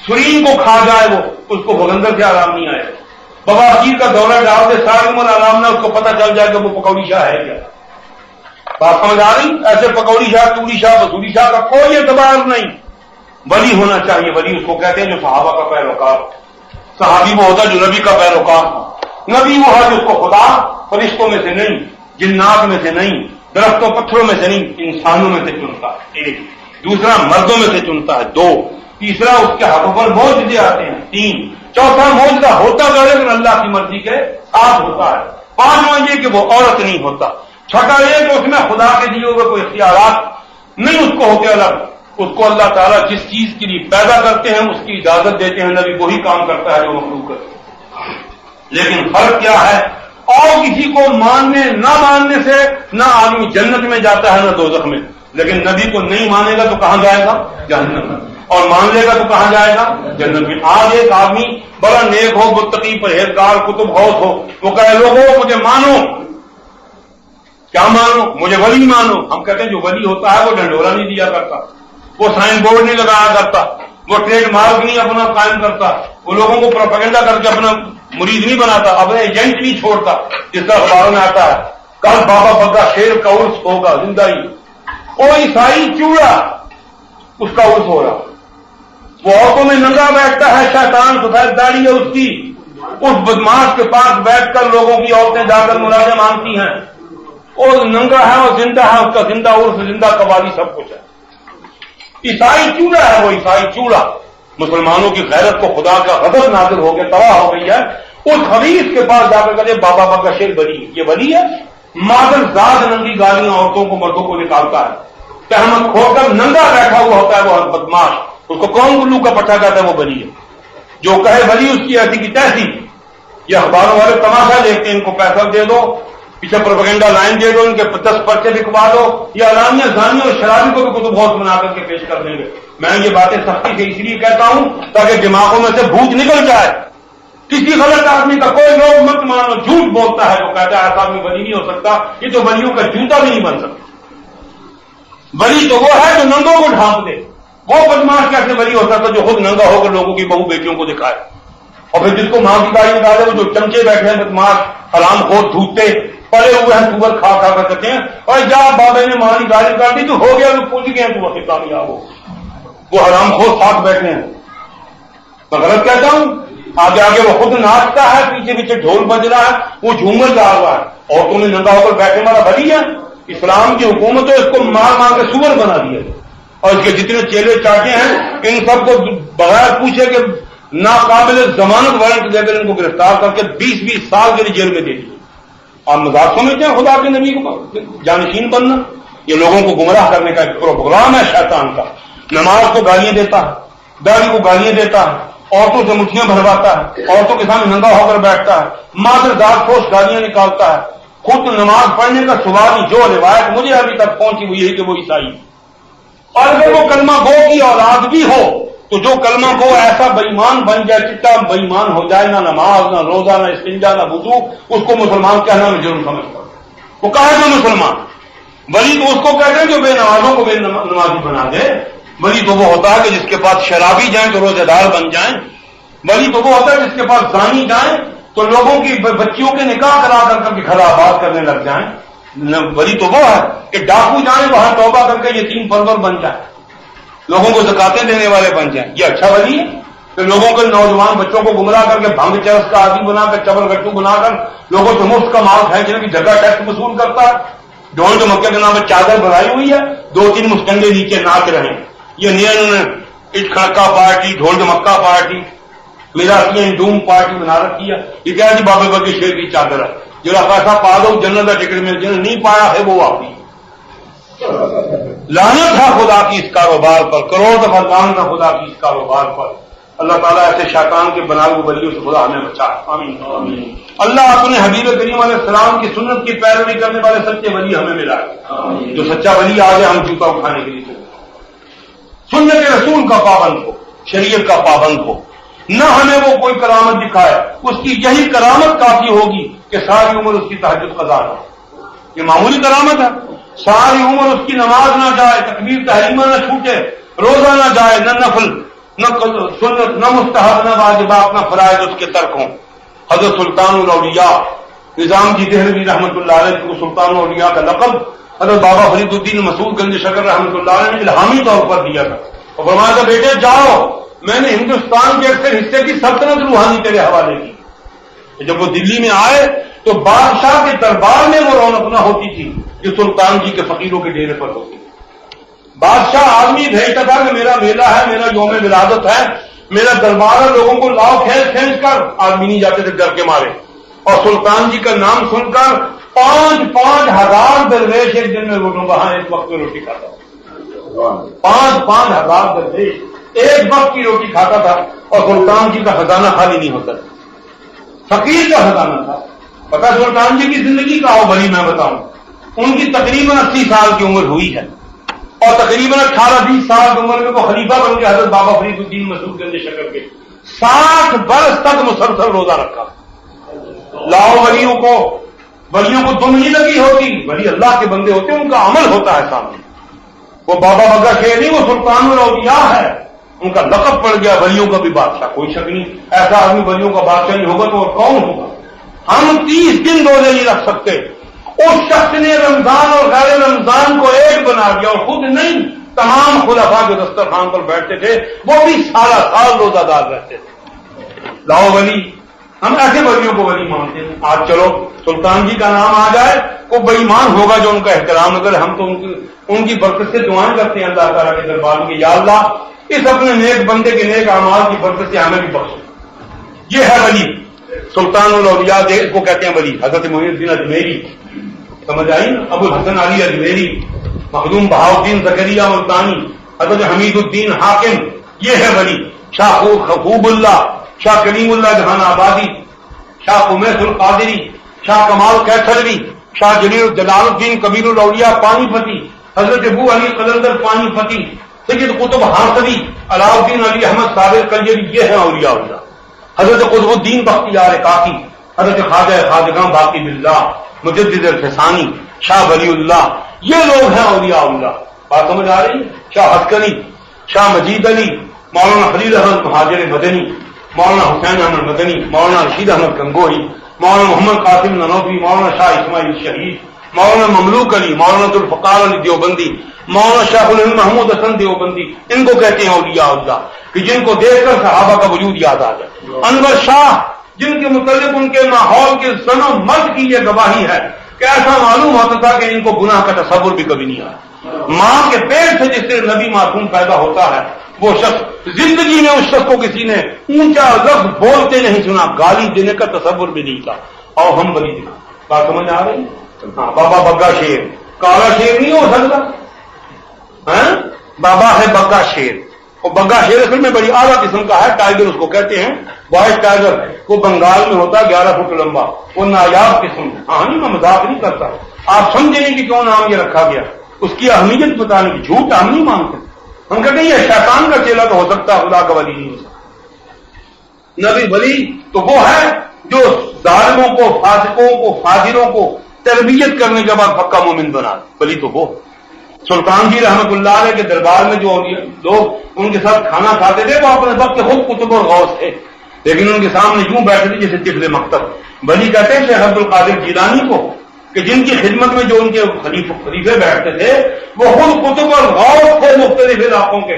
سرین کو کھا جائے، وہ اس کو بھگندر سے آرام نہیں آئے۔ بواسیر کا دورہ ڈال دے، ساری عمر آرام نہ، اس کو پتہ چل جائے کہ وہ پکوڑی شاہ ہے کیا۔ بات سمجھ آ رہی؟ ایسے پکوڑی شاہ، توڑی شاہ، وصولی شاہ کا کوئی اعتبار نہیں۔ ولی ہونا چاہیے، ولی اس کو کہتے ہیں جو صحابہ کا پیروکار۔ صحابی وہ ہوتا جو نبی کا پیروکار، نبی وہ ہے جو اس کو خدا فرشتوں میں سے نہیں، جنات میں سے نہیں، درختوں پتھروں میں سے نہیں، انسانوں میں سے چنتا ہے۔ ایک دوسرا مردوں میں سے چنتا ہے، 2 تیسرا اس کے ہاتھوں پر معجزے آتے ہیں، 3 چوتھا معجزہ ہوتا ہے لیکن اللہ کی مرضی کے ساتھ ہوتا ہے، 5واں یہ کہ وہ عورت نہیں ہوتا، 6واں یہ کہ اس میں خدا کے دیے ہوئے کوئی اختیارات نہیں اس کو ہوتے الگ، اس کو اللہ تعالیٰ جس چیز کے لیے پیدا کرتے ہیں اس کی اجازت دیتے ہیں، نبی وہی کام کرتا ہے جو مخلوق کرتے ہیں۔ لیکن فرق کیا ہے؟ اور کسی کو ماننے نہ ماننے سے نہ آدمی جنت میں جاتا ہے نہ دوزخ میں، لیکن نبی کو نہیں مانے گا تو کہاں جائے گا؟ جہنم میں، اور مان لے گا تو کہاں جائے گا؟ جنت میں۔ آج ایک آدمی بڑا نیک ہو، متقی، پرہیزگار، کتب غوث ہو، وہ کہے لوگوں مجھے مانو۔ کیا مانو؟ مجھے ولی مانو۔ ہم کہتے ہیں جو ولی ہوتا ہے وہ ڈنڈورا نہیں دیا کرتا، وہ سائن بورڈ نہیں لگایا کرتا، وہ ٹریڈ مارک نہیں اپنا قائم کرتا، وہ لوگوں کو پروپیگنڈا کر کے اپنا مرید نہیں بناتا، اپنے ایجنٹ نہیں چھوڑتا، جس طرح اخباروں میں آتا ہے کل بابا بگا شیر کا عرس ہوگا زندہ ہی، وہ عیسائی چوڑا اس کا عرس ہو رہا، وہ عورتوں میں ننگا بیٹھتا ہے، شیطان سفید داڑھی ہے اس کی، اس بدماش کے پاس بیٹھ کر لوگوں کی عورتیں جا کر مناظر مانگتی ہیں، وہ ننگا ہے، وہ زندہ ہے، اس کا زندہ عرس، زندہ قوالی، سب کچھ ہے۔ عیسائی چوڑا ہے، وہ عیسائی چوڑا، مسلمانوں کی غیرت کو خدا کا غضب نازل ہو کے تباہ ہو گئی ہے، اس خبیث کے پاس جا کر کہتے بابا بگا شیر ولی ہے۔ یہ ولی ہے؟ مادر ذات ننگی گالیاں عورتوں کو مردوں کو نکالتا ہے، تہمت کھول کر ننگا بیٹھا ہوا ہوتا ہے وہ بدماش، اس کو کون گلو کا پٹا کہتا ہے وہ ولی ہے۔ جو کہے ولی اس کی ایسی کی تیسی، یہ اخباروں والے تماشا دیکھتے ہیں، ان کو پیسہ دے دو، پیچھے پروپیگنڈا لائن دے دو، ان کے 10 پرچے لکھوا دو، یہ علانیہ زانی اور شرابی کو بھی کتب غوث بنا کر کے پیش کر دیں گے۔ میں یہ باتیں سختی سے اس لیے کہتا ہوں تاکہ دماغوں میں سے بھوت نکل جائے۔ کسی غلط آدمی کا کوئی لوگ مت مانو، جھوٹ بولتا ہے جو کہتا ہے ایسا آدمی ولی نہیں ہو سکتا، یہ تو ولیوں کا جوتا بھی نہیں بن سکتا۔ ولی تو وہ ہے جو ننگوں کو ڈھانپ دے، وہ بدماش کیسے ولی ہو سکتا جو خود ننگا ہو کر لوگوں کی بہو بیٹیوں کو دکھائے، اور پھر جس کو ماں کی گالی نکالے وہ جو چمچے بیٹھے ہیں بدماش حرام خور دھوتے پڑے ہوئے ہیں، سور کھا کھا کر کہتے ہیں اور جا بابے نے ماں کی گالی نکال دی تو ہو گیا، تو پوچھ گئے تو وہ کامیاب ہو، وہ حرام خور ساتھ بیٹھے ہیں۔ میں غلط کہتا ہوں؟ آگے آگے وہ خود ناچتا ہے، پیچھے پیچھے ڈھول بج رہا ہے، وہ جھومر جا رہا ہے، عورتوں میں ننگا ہو کر بیٹھنے والا ولی ہے؟ اسلام کی حکومت ہے، اس کو مار مار کے سور بنا دیا، اور اس کے جتنے چیلے چاٹے ہیں ان سب کو بغیر پوچھے کہ ناقابل ضمانت وارنٹ دے کر ان کو گرفتار کر کے 20-20 سال کے لیے جیل میں دے دیا۔ آپ مذاق سمجھتے ہیں خدا کے نبی کو جانشین بننا؟ یہ لوگوں کو گمراہ کرنے کا ایک پروگرام ہے شیطان کا۔ نماز کو گالیاں دیتا ہے، داڑھی کو گالیاں دیتا ہے، عورتوں سے مٹھیاں بھرواتا ہے، عورتوں کے سامنے ننگا ہو کر بیٹھتا ہے، مادر ذات پوش گالیاں نکالتا ہے، خود نماز پڑھنے کا سوال ہی، جو روایت مجھے ابھی تک پہنچی وہ یہی کہ وہ عیسائی، اور اگر وہ کلمہ گو کی اولاد بھی ہو تو جو کلمہ گو ایسا بےایمان بن جائے، چٹا بےایمان ہو جائے، نہ نماز نہ روزہ نہ استنجا نہ وضو، اس کو مسلمان کہنا میں جرم سمجھتا ہوں۔ وہ کہا ہے مسلمان، ولی تو اس کو کہتے ہیں جو بے نمازوں کو بے نمازی بنا دے۔ ولی تو وہ ہوتا ہے کہ جس کے پاس شرابی جائیں تو روزے دار بن جائیں، ولی تو وہ ہوتا ہے جس کے پاس زانی جائیں تو لوگوں کی بچیوں کے نکاح کرا کر کے گھر آباد کرنے لگ جائیں، ولی تو وہ ہے کہ ڈاکو جائیں وہاں توبہ کر کے یتیم پرور بن جائے، لوگوں کو زکاتیں دینے والے بن جائیں، یہ اچھا ولی ہے؟ کہ لوگوں کے نوجوان بچوں کو گمراہ کر کے بھنگ چرس کا عادی بنا کر چبل گٹو بنا کر لوگوں سے مفت کا مال کھینچنے کی جگہ ٹیکس وصول کرتا ہے، ڈھول ڈمکے کے نام پر چادر بنائی ہوئی ہے، 2-3 مسٹنگے نیچے ناچ رہے ہیں، یہ نیا انہوں نے اٹ کھڑکا پارٹی، ڈھول ڈمکا پارٹی، میرا ڈوم پارٹی بنا رکھی ہے۔ یہ کیا جی بابے بکر شیر کی چادر ہے، جرا پیسہ پا دو جنت کا ٹکٹ مل جائے، نہیں پایا ہے وہ واپس۔ لعنت ہے خدا کی اس کاروبار پر، کروڑ دفعہ لعنت ہے خدا کی اس کاروبار پر۔ اللہ تعالیٰ ایسے شیطان کے بنا ہوئے ولیوں سے خدا ہمیں بچائے، آمین۔ اللہ اپنے حبیب کریم علیہ السلام کی سنت کی پیروی کرنے والے سچے ولی ہمیں ملائے، جو سچا ولی آ جائے ہم جوتا اٹھانے کے لیے سنت رسول کا پابند ہو، شریعت کا پابند ہو، نہ ہمیں وہ کوئی کرامت دکھائے، اس کی یہی کرامت کافی ہوگی کہ ساری عمر اس کی تہجد قضا ہو۔ یہ معمولی کرامت ہے، ساری عمر اس کی نماز نہ جائے، تکبیر تحریمہ نہ چھوٹے، روزہ نہ جائے، نہ نفل نہ سنت نہ مستحب نہ واجبات نہ فرائض اس کے ترک ہوں۔ حضرت سلطان الاولیاء نظام جی دہلوی رحمۃ اللہ علیہ کو سلطان الاولیاء کا لقب حضرت بابا فرید الدین مسعود گنج شکر رحمۃ اللہ علیہ نے الہامی طور پر دیا تھا اور فرمایا تھا بیٹے جاؤ، میں نے ہندوستان کے اکثر حصے کی سلطنت روحانی تیرے حوالے کی۔ جب وہ دلی میں آئے تو بادشاہ کے دربار میں وہ رونق نہ ہوتی تھی جو سلطان جی کے فقیروں کے ڈیرے پر ہوتی۔ بادشاہ آدمی بھیجتا تھا کہ میرا میلہ ہے، میرا یوم ولادت ہے، میرا دربار ہے، لوگوں کو لاؤ کھینچ کھینچ کر، آدمی نہیں جاتے تھے ڈر کے مارے۔ اور سلطان جی کا نام سن کر 5,000 5,000 درویش ایک دن میں وہاں ایک وقت میں روٹی کھاتا تھا۔ 5,000 درویش ایک وقت کی روٹی کھاتا تھا اور سلطان جی کا خزانہ خالی نہیں ہوتا تھا، فقیر کا خزانہ تھا۔ پتا سلطان جی کی زندگی کا ہو بھلی میں بتاؤں، ان کی تقریباً 80 سال کی عمر ہوئی ہے اور تقریباً 18-20 سال کی عمر میں وہ خلیفہ بن کے حضرت بابا فرید الدین مسعود گنج شکر کے 60 برس تک مسلسل روزہ رکھا۔ لاؤ ولیوں کو دم نہیں لگی ہوتی، ولی اللہ کے بندے ہوتے ہیں، ان کا عمل ہوتا ہے سامنے۔ وہ بابا بگا شیر نہیں، وہ سلطان الاولیاء ہے، ان کا لقب پڑ گیا ولیوں کا بھی بادشاہ۔ کوئی شک نہیں ایسا آدمی ولیوں کا بادشاہ نہیں ہوگا تو اور کون ہوگا؟ ہم 30 دن روزے نہیں رکھ سکتے، اس شخص نے رمضان اور غیر رمضان کو ایک بنا دیا، اور خود نہیں تمام خلفاء جو دسترخوان پر بیٹھتے تھے وہ بھی سارا سال روزہ دار رہتے تھے۔ لاؤ ولی، ہم ایسے ولیوں کو ولی مانتے ہیں۔ آج چلو سلطان جی کا نام آ جائے، کوئی بے ایمان ہوگا جو ان کا احترام نہ کرے، ہم تو ان کی برکت سے دعائیں کرتے ہیں اللہ تعالیٰ کے دربار میں کہ یا اللہ اس اپنے نیک بندے کے نیک اعمال کی برکت سے ہمیں بھی بخش۔ یہ ہے ولی، سلطان الاولیاء اس کو کہتے ہیں ولی۔ حضرت محی الدین اجمیری، سمجھ آئی نا، ابو الحسن علی اجمیری، مخدوم بہاؤالدین زکریہ ملتانی، حضرت حمید الدین حاکم، یہ ہے ولی۔ شاہ خوب اللہ، شاہ کریم اللہ جہان آبادی، شاہ قمیس القادری، شاہ کمال کیسروی، شاہ جلال الدین کبیر الاولیاء پانی پتی، حضرت ابو علی قلندر پانی پتی، سید قطب حاصلی، علاؤالدین علی احمد صابر کلجری، یہ ہیں اولیاء اللہ۔ حضرت قطب الدین بختیار کاکی، حضرت خواجہ خواجگاں باقی باللہ، مجدد الفسانی، شاہ ولی اللہ، یہ لوگ ہیں اولیاء اللہ۔ بات سمجھ آ رہی؟ شاہ حسکری، شاہ مجید علی، مولانا خلیل احمد مہاجر مدنی، مولانا حسین احمد مدنی، مولانا رشید احمد گنگوہی، مولانا محمد قاسم ننوبی، مولانا شاہ اسماعیل شہید، مولانا مملوک علی، مولانا ذوالفقار علی دیوبندی، مولانا شیخ الہند محمود حسن دیوبندی، ان کو کہتے ہیں اولیاء اللہ کہ جن کو دیکھ کر صحابہ کا وجود یاد آ جائے۔ انور شاہ، جن کے متعلق ان کے ماحول کے زن و مرد کی یہ گواہی ہے کہ ایسا معلوم ہوتا تھا کہ ان کو گناہ کا تصور بھی کبھی نہیں آیا۔ ماں کے پیٹ سے جس سے نبی معصوم پیدا ہوتا ہے، وہ شخص زندگی میں اس شخص کو کسی نے اونچا لفظ بولتے نہیں سنا، گالی دینے کا تصور بھی نہیں تھا، اور ہم بلی دکھا۔ بات سمجھ آ رہی؟ ہاں، بابا بگا شیر، کالا شیر نہیں ہو سکتا، بابا ہے بگا شیر، اور بگا شیر اصل میں بڑی اعلیٰ قسم کا ہے، ٹائیگر اس کو کہتے ہیں، وائٹ ٹائیگر، وہ بنگال میں ہوتا ہے 11 فٹ لمبا، وہ نایاب قسم ہے۔ ہاں نہیں، میں مذاق نہیں کرتا، آپ سمجھیں گے کہ کیوں نام یہ رکھا گیا، اس کی اہمیت بتانے کی، جھوٹ ہم نہیں مانتے، ہم کہتے ہیں یہ شیطان کا چیلا تو ہو سکتا ہے، خدا کا ولی نہیں ہو سکتا۔ نبی ولی تو وہ ہے جو ظالموں کو، فاسقوں کو، فاجروں کو تربیت کرنے کے بعد پکا مومن بنا، ولی تو وہ۔ سلطان جی رحمت اللہ علیہ کے دربار میں جو لوگ ان کے ساتھ کھانا کھاتے تھے وہ اپنے وقت کے خود قطب اور غوث تھے، لیکن ان کے سامنے یوں بیٹھے تھے جیسے طفل مکتب۔ ولی کہتے ہیں شیخ عبد القادر جیلانی کو کہ جن کی خدمت میں جو ان کے خلیفے بیٹھتے تھے وہ خود کتب اور غوث تھے مختلف علاقوں کے،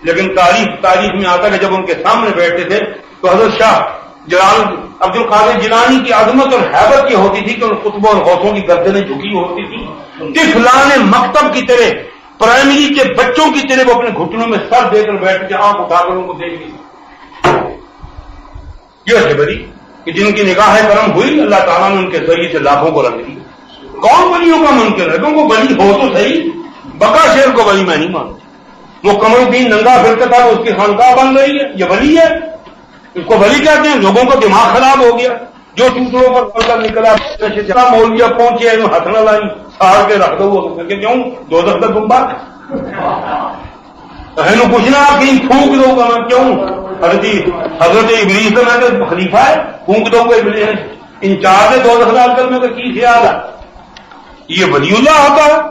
لیکن تاریخ میں آتا ہے کہ جب ان کے سامنے بیٹھتے تھے تو حضرت شاہ جلال عبد القادر جیلانی کی عظمت اور حیبت یہ ہوتی تھی کہ ان کتبوں اور غوثوں کی گردنیں جھکی ہوتی تھی، طفلان مکتب کی طرح، پرائمری کے بچوں کی طرح وہ اپنے گھٹنوں میں سر دے کر بیٹھ کے آنکھ اٹھا کر ان کو دیکھ لی۔ یہ ہے بری کہ جن کی نگاہ کرم ہوئی اللہ تعالیٰ نے ان کے ذریعے سے لاکھوں کو رنگ دی۔ کون ولیوں کا منکر ہے؟ کیونکہ ولی ہو تو صحیح، بقا شیر کو ولی میں نہیں مانتا۔ وہ قمر الدین ننگا پھرتا تھا اس کی خانقاہ بن رہی ہے، یہ ولی ہے؟ اس کو ولی کہتے ہیں؟ لوگوں کا دماغ خراب ہو گیا، جو چوٹڑوں پر پڑ کر نکلا مولویا پہنچے ہاتھ نہ لائی ساڑ کے رکھ دو، کہ کیوں دوزخ کا تم بات پوچھنا آپ کہیں پھونک دو گا؟ کیوں حضرت ابلیس تو میں خلیفہ ہے، پھونک دو گا ابلیس انچارج ہے دوزخ ڈال کر میں تو کی خیال ہے؟ یہ ولی اللہ ہوتا ہے؟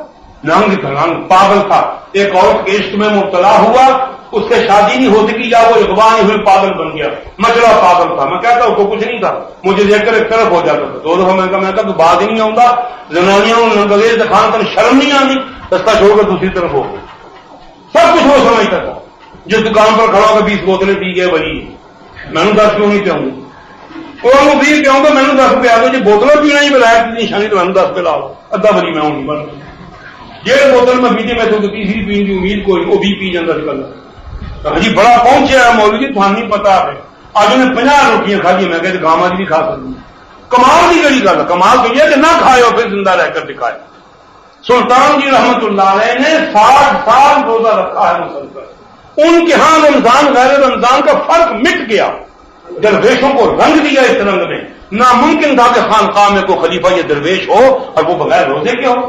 ننگ تھنگ پاگل تھا، ایک عورت کے عشق میں مبتلا ہوا، اس سے شادی نہیں ہو سکی یا وہ اغوا نہیں ہوئی، پاگل بن گیا، مچڑا پاگل تھا۔ میں کہتا ہوں کو کچھ نہیں تھا، مجھے دیکھ کر ایک طرف ہو جاتا تھا، دو دفعہ میں کہا تو بات ہی نہیں آؤں گا، زنانیاں ننگزیز دکھان تن شرم نہیں آنی، رستہ چھوڑ کر دوسری طرف ہو گیا۔ سب کچھ وہ سمجھتا تھا، جس دکان پر کھڑا ہو کر 20 بوتلیں پی گئے ولی، میں نے 10 کیوں نہیں پیاؤں گا؟ اور وہ 20 پیاؤں گا، میں نے 10 پیا دو، جی بوتلوں پینا ہی بلایا کی نشانی تو میں نے 10 پلا ادھا ولی میں ہوں گی، 1.5 بوتل میں پیتے میں تو تیسری پینے کی امید کوئی، وہ بھی پی جاتا نکلنا۔ جی بڑا پہنچے مولوی جی تمہیں نہیں پتا ہے، آج انہیں 50 روٹیاں کھا دی، میں کہتے گاما جی بھی کھا سکتی، کمال کی گڑی کا کمال تو یہ کہ نہ کھائے اور پھر زندہ رہ کر دکھائے۔ سلطان جی رحمت اللہ علیہ نے 60 سال روزہ رکھا ہے مسلسل، ان کے ہاں رمضان غیر رمضان کا فرق مٹ گیا، درویشوں کو رنگ دیا اس رنگ میں، ناممکن تھا کہ خانقاہ میں کوئی خلیفہ یہ درویش ہو اور وہ بغیر روزے کے ہو۔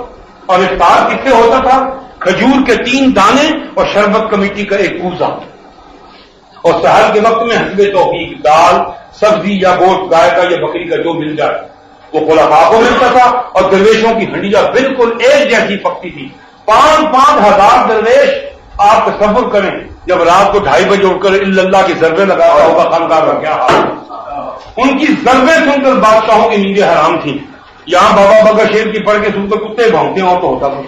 اور افطار کس سے ہوتا تھا؟ کھجور کے 3 دانے اور شربت کمیٹی کا ایک کوزہ، اور سحر کے وقت میں حسب توفیق دال سبزی یا گوشت گائے کا یا بکری کا جو مل جائے وہ خلفاء کو ملتا تھا، اور درویشوں کی ہنڈیاں بالکل ایک جیسی پکتی تھی۔ 5,000 ہزار درویش، آپ تصور کریں جب رات کو 2:30 بجے اٹھ کر اللہ کی ضربیں لگاتا ہوگا خانقاہ کا کیا حال۔ ان کی ضربیں سن کر بادشاہوں کی نیندیں حرام تھیں، یہاں بابا بکر شیر کی پڑھ کے سن کر کتے بھونکتے ہیں اور تو ہوتا تھا،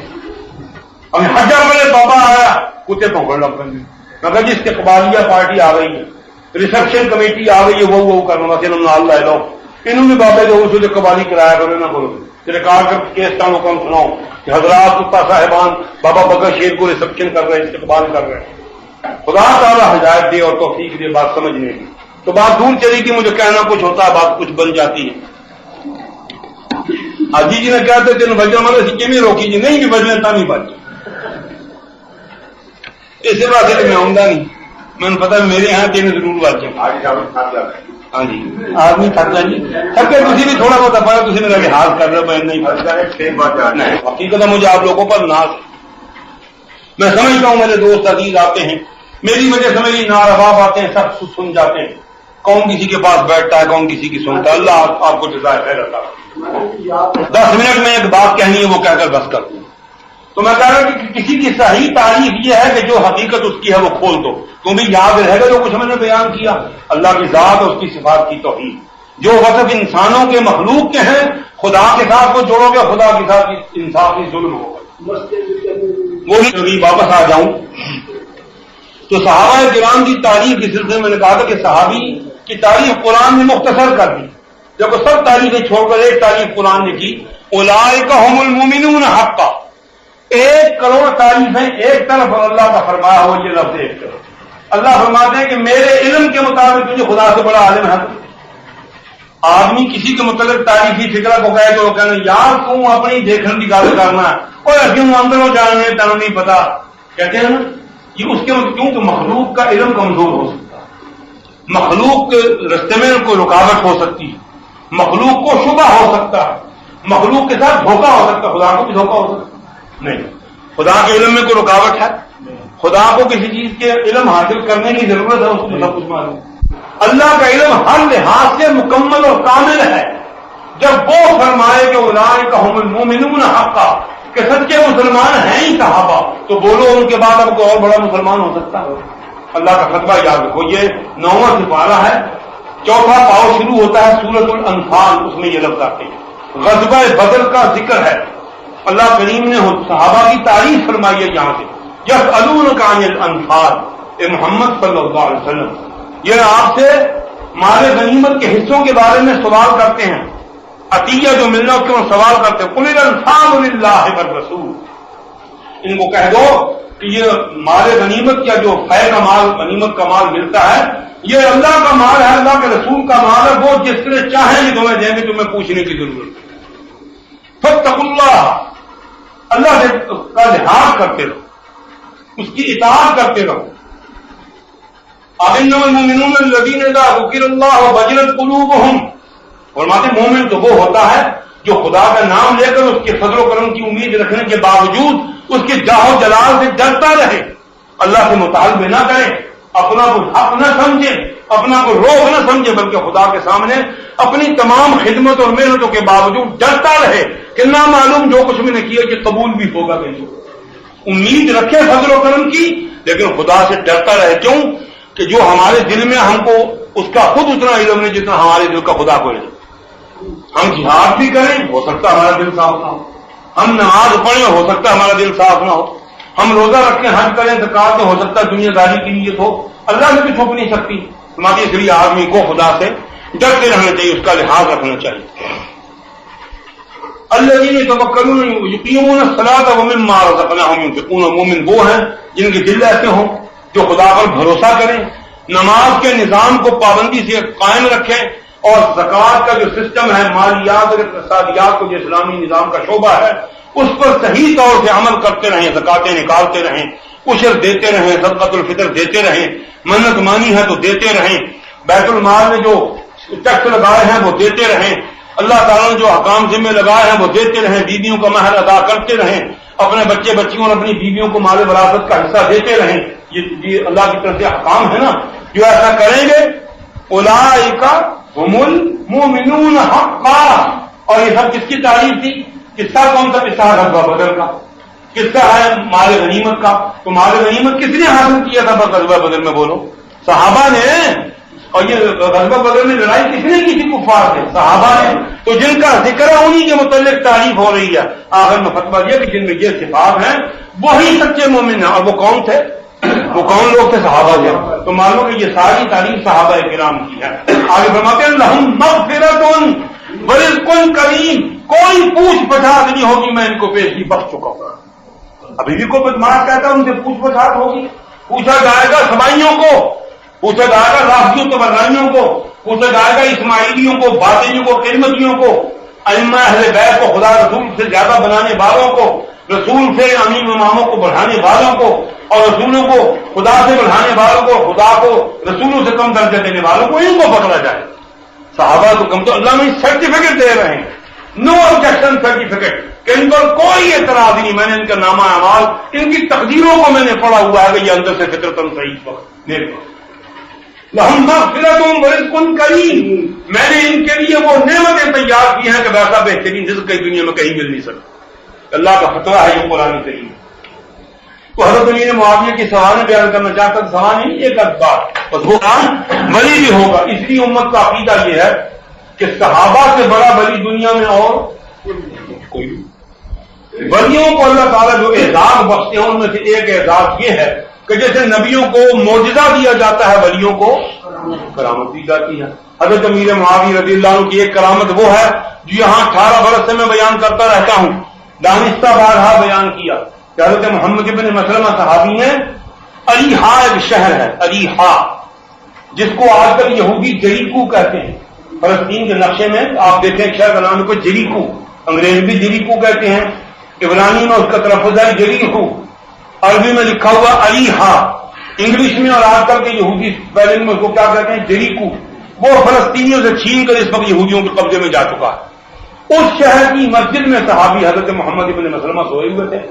ابھی حجر والے بابا آیا کتے پکڑ لگ پڑیں گے، مگر جس کے قبالیہ پارٹی آ گئی ہے، ریسپشن کمیٹی آ گئی ہے، وہ کرنا کہ نام لائے لو، انہوں نے بابے جو اسے قبالی کرایا کرو نہ کرو، ریکارڈ کر کیس کا حکم سناؤ کہ حضرات کتا صاحبان بابا بکر شیر کو ریسپشن کر رہے ہیں، استقبال کر رہے ہیں۔ خدا تعالیٰ ہدایت دے اور توفیق دے بات سمجھنے کی۔ تو بات دور چلی گی، مجھے کہنا کچھ ہوتا ہے، بات کچھ بن جاتی ہے۔ حاجی جی نے کہتے تین بجنے والے سکے میں روکی جی نہیں بھی بجنے تا نہیں بچ، اسی واسطے تو میں آؤں گا نہیں، میں نے پتا میرے یہاں تین ضرور بچے۔ ہاں جی آدمی تھک جائیں جی، تھک کے تھی بھی تھوڑا بہت پڑا، تھی میرا لحاظ کر رہے ہو نہیں، حقیقت ہے مجھے آپ لوگوں پر ناز، میں سمجھتا ہوں میرے دوست عزیز آتے ہیں میری وجہ سے میری نارباب آتے ہیں، سب سن جاتے ہیں، کون کسی کے پاس بیٹھتا ہے کون کسی کی سنتا ہے، اللہ آپ کو جزائے خیر عطا کرے۔ 10 منٹ میں ایک بات کہنی ہے وہ کہہ کر بس کر دوں، تو میں کہہ رہا ہوں کہ کسی کی صحیح تعریف یہ ہے کہ جو حقیقت اس کی ہے وہ کھول دو، تمہیں یاد رہے گا جو کچھ میں نے بیان کیا، اللہ کی ذات اور اس کی صفات کی توحید، جو وصف انسانوں کے مخلوق کے ہیں خدا کے ساتھ کو جوڑو گے، خدا کے ساتھ انصافی ظلم ہوگا۔ وہی کبھی واپس آ جاؤں تو صحابہ کرام کی تعریف کے سلسلے میں نے کہا تھا کہ صحابی کی تعریف قرآن نے مختصر کر دی، جب سب تعریفیں چھوڑ کر ایک تعریف قرآن نے کی، اولئک هم المؤمنون حقا، 1 کروڑ تعریفیں ایک طرف اور اللہ کا فرمایا ہو یہ لفظ ایک طرف۔ اللہ فرماتے ہیں کہ میرے علم کے مطابق تجھے خدا سے بڑا عالم ہے۔ آدمی کسی کے متعلق تاریخی فکرہ کو کہے تو وہ کہنا یار تم اپنی دیکھنے کی گل کرنا ہے، اور کیوں اندر ہو جانے تمہیں نہیں پتا، کہتے ہیں نا یہ اس کے کیونکہ مخلوق کا علم کمزور ہو سکتا ہے، مخلوق کے رستے میں کوئی رکاوٹ ہو سکتی ہے، مخلوق کو شبہ ہو سکتا ہے، مخلوق کے ساتھ دھوکہ ہو سکتا ہے، خدا کو بھی دھوکہ ہو سکتا ہے نہیں، خدا کے علم میں کوئی رکاوٹ ہے؟ خدا کو کسی چیز کے علم حاصل کرنے کی ضرورت ہے، اس کو سب کچھ معلوم۔ اللہ کا علم ہر لحاظ سے مکمل اور کامل ہے۔ جب وہ فرمائے کہ اولئک هم المؤمنون حقا کہ سچے مسلمان ہیں ہی صحابہ، تو بولو ان کے بعد اب کوئی اور بڑا مسلمان ہو سکتا ہے؟ اللہ کا خطبہ یاد رکھو، یہ 9واں سپارہ ہے، 4واں پاؤ شروع ہوتا ہے سورۃ الانفال، اس میں یہ لفظ آتے ہیں غزوہ بدر کا ذکر ہے. اللہ کریم نے صحابہ کی تعریف فرمائی ہے یہاں سے. یسألونک عن الانفال، اے محمد صلی اللہ علیہ وسلم یہ آپ سے مال غنیمت کے حصوں کے بارے میں سوال کرتے ہیں، عطیہ جو ملنا اس کے سوال کرتے ہیں. قل الانفال للہ والرسول، ان کو کہہ دو کہ یہ مال غنیمت یا جو فے کا مال غنیمت کا مال ملتا ہے یہ اللہ کا مال ہے، اللہ کے رسول کا مال ہے، وہ جس طرح چاہیں گے تمہیں دیں گے، تمہیں پوچھنے کی ضرورت ہے. فاتقوا اللہ، اللہ سے کا لحاظ کرتے رہو، اس کی اطاعت کرتے رہو. انما المؤمنون الذین اذا ذکر اللہ وجلت قلوبهم، فرماتے مومن تو وہ ہوتا ہے جو خدا کا نام لے کر اس کے فضل و کرم کی امید رکھنے کے باوجود اس کے جاہ و جلال سے ڈرتا رہے، اللہ سے مطالبے نہ کرے، اپنا کو حق نہ سمجھے، اپنا کو روح نہ سمجھے، بلکہ خدا کے سامنے اپنی تمام خدمت اور محنتوں کے باوجود ڈرتا رہے کہ نہ معلوم جو کچھ میں نے کیا کہ قبول بھی ہوگا کہ نہیں. امید رکھے فضل و کرم کی لیکن خدا سے ڈرتا رہے. کیوں کہ جو ہمارے دل میں ہم کو اس کا خود اتنا علم نہیں جتنا ہمارے دل کا خدا کو علم. ہم جہاد بھی کریں ہو سکتا ہمارا دل صاف نہ ہو، ہم نماز پڑھیں ہو سکتا ہمارا دل صاف نہ ہو، ہم روزہ رکھیں حج کریں زکات میں ہو سکتا دنیا داری کی نیت ہو، اللہ سے بھی چھپ نہیں سکتی. ہماری اس لیے آدمی کو خدا سے ڈرتے رہنا چاہیے، اس کا لحاظ رکھنا چاہیے. الذین یتوکلون یقیمون الصلاۃ ومما رزقناہم ينفقون، مومن وہ ہیں جن کے دل ایسے ہوں جو خدا پر بھروسہ کریں، نماز کے نظام کو پابندی سے قائم رکھیں اور زکوٰۃ کا جو سسٹم ہے مالیات اور اقتصادیات کو جو اسلامی نظام کا شعبہ ہے اس پر صحیح طور سے عمل کرتے رہیں، زکاتیں نکالتے رہیں، عشر دیتے رہیں، صدقۃ الفطر دیتے رہیں، منت مانی ہے تو دیتے رہیں، بیت المال میں جو ٹیکس لگائے ہیں وہ دیتے رہیں، اللہ تعالیٰ نے جو حکام ذمہ لگائے ہیں وہ دیتے رہیں، بیویوں کا مہر ادا کرتے رہیں، اپنے بچے بچیوں اور اپنی بیویوں کو مال وراثت کا حصہ دیتے رہیں. یہ اللہ کی طرف سے حکام ہے نا. جو ایسا کریں گے اولئک هم المؤمنون حقا. اور یہ سب کس کی تعریف تھی؟ قصہ کون سا قصہ ہے؟ غزوہ بدر کا قصہ ہے، مال غنیمت کا. تو مال غنیمت کس نے حاصل کیا تھا غزوہ بدر میں؟ بولو صحابہ نے. اور یہ غزوہ بدر میں لڑائی کس نے کی تھی؟ کفار سے، صحابہ نے. تو جن کا ذکر ہے انہی کے متعلق تعریف ہو رہی ہے. آخر میں فتویٰ دیا کہ جن میں یہ صفات ہیں وہی سچے مومن ہیں. اور وہ کون تھے؟ وہ کون لوگ تھے؟ صحابہ تھے. تو معلوم کہ یہ ساری تعریف صحابہ کرام کی ہے. آگے فرماتے ہیں لہم مغفرۃ ورزق کریم، کوئی پوچھ پچھاڑ نہیں ہوگی، میں ان کو پیش کی بخش چکا ہوں. ابھی بھی کوئی بدماش کہتا ہے ان سے پوچھ پچھاڑ ہوگی؟ پوچھا جائے گا سبائیوں کو، پوچھا جائے گا رافضیوں کو، برائیوں کو، پوچھا جائے گا اسماعیلیوں کو، باطنیوں کو، قیمتیوں کو، ائمہ اہل بیت کو خدا رسول سے زیادہ بنانے والوں کو، رسول سے امام اماموں کو بڑھانے والوں کو، اور رسولوں کو خدا سے بڑھانے والوں کو، خدا کو رسولوں سے کم درجہ دینے والوں کو، ان کو پکڑا جائے. صحابہ کو کم تو اللہ میں سرٹیفکیٹ دے رہے ہیں، نو آبجیکشن سرٹیفکیٹ کہ ان پر کوئی اعتراض نہیں. میں نے ان کا نامہ اعمال، ان کی تقدیروں کو میں نے پڑھا ہوا ہے کہ یہ اندر سے فطرتاً صحیح وقت میرے پاس. لہم مغفرۃ ورزق کریم، میں نے ان کے لیے وہ نعمتیں تیار کی ہیں کہ ویسا بہترین رزق کی دنیا میں کہیں مل نہیں سکتا. اللہ کا فتویٰ ہے یہ قرآن کریم. تو حضرت علی نے معاویہ کی سوال بیان کرنا چاہتا تھا، سوال نہیں ایک بات بس، وہ ولی بھی ہوگا. اس لیے امت کا عقیدہ یہ ہے کہ صحابہ سے بڑا ولی دنیا میں اور کوئی نہیں. ولیوں کو اللہ تعالیٰ جو اعزاز بخشتے ہیں ان میں سے ایک اعزاز یہ ہے کہ جیسے نبیوں کو معجزہ دیا جاتا ہے ولیوں کو کرامت دی جاتی ہے. حضرت امیر معاویہ رضی اللہ عنہ کی ایک کرامت وہ ہے جو یہاں 18 برس سے میں بیان کرتا رہتا ہوں، دانستہ بارہا بیان کیا کہ حضرت محمد بن مسلمہ صحابی ہیں. علیحا ایک شہر ہے، علیحا، جس کو آج کل یہودی جریکو کہتے ہیں. فلسطین کے نقشے میں آپ دیکھیں ایک شہر کا نام ہے جریکو، انگریز بھی جریکو کہتے ہیں، عبرانی میں اس کا تلفظ ہے جریکو، عربی میں لکھا ہوا علیحا، انگلش میں اور آج کل کے یہودی اسپیلنگ میں اس کو کیا کہتے ہیں؟ جریکو. وہ فلسطینیوں سے چھین کر اس وقت یہودیوں کے قبضے میں جا چکا ہے. اس شہر کی مسجد میں صحابی حضرت محمد بن مسلمہ سوئے ہوئے تھے.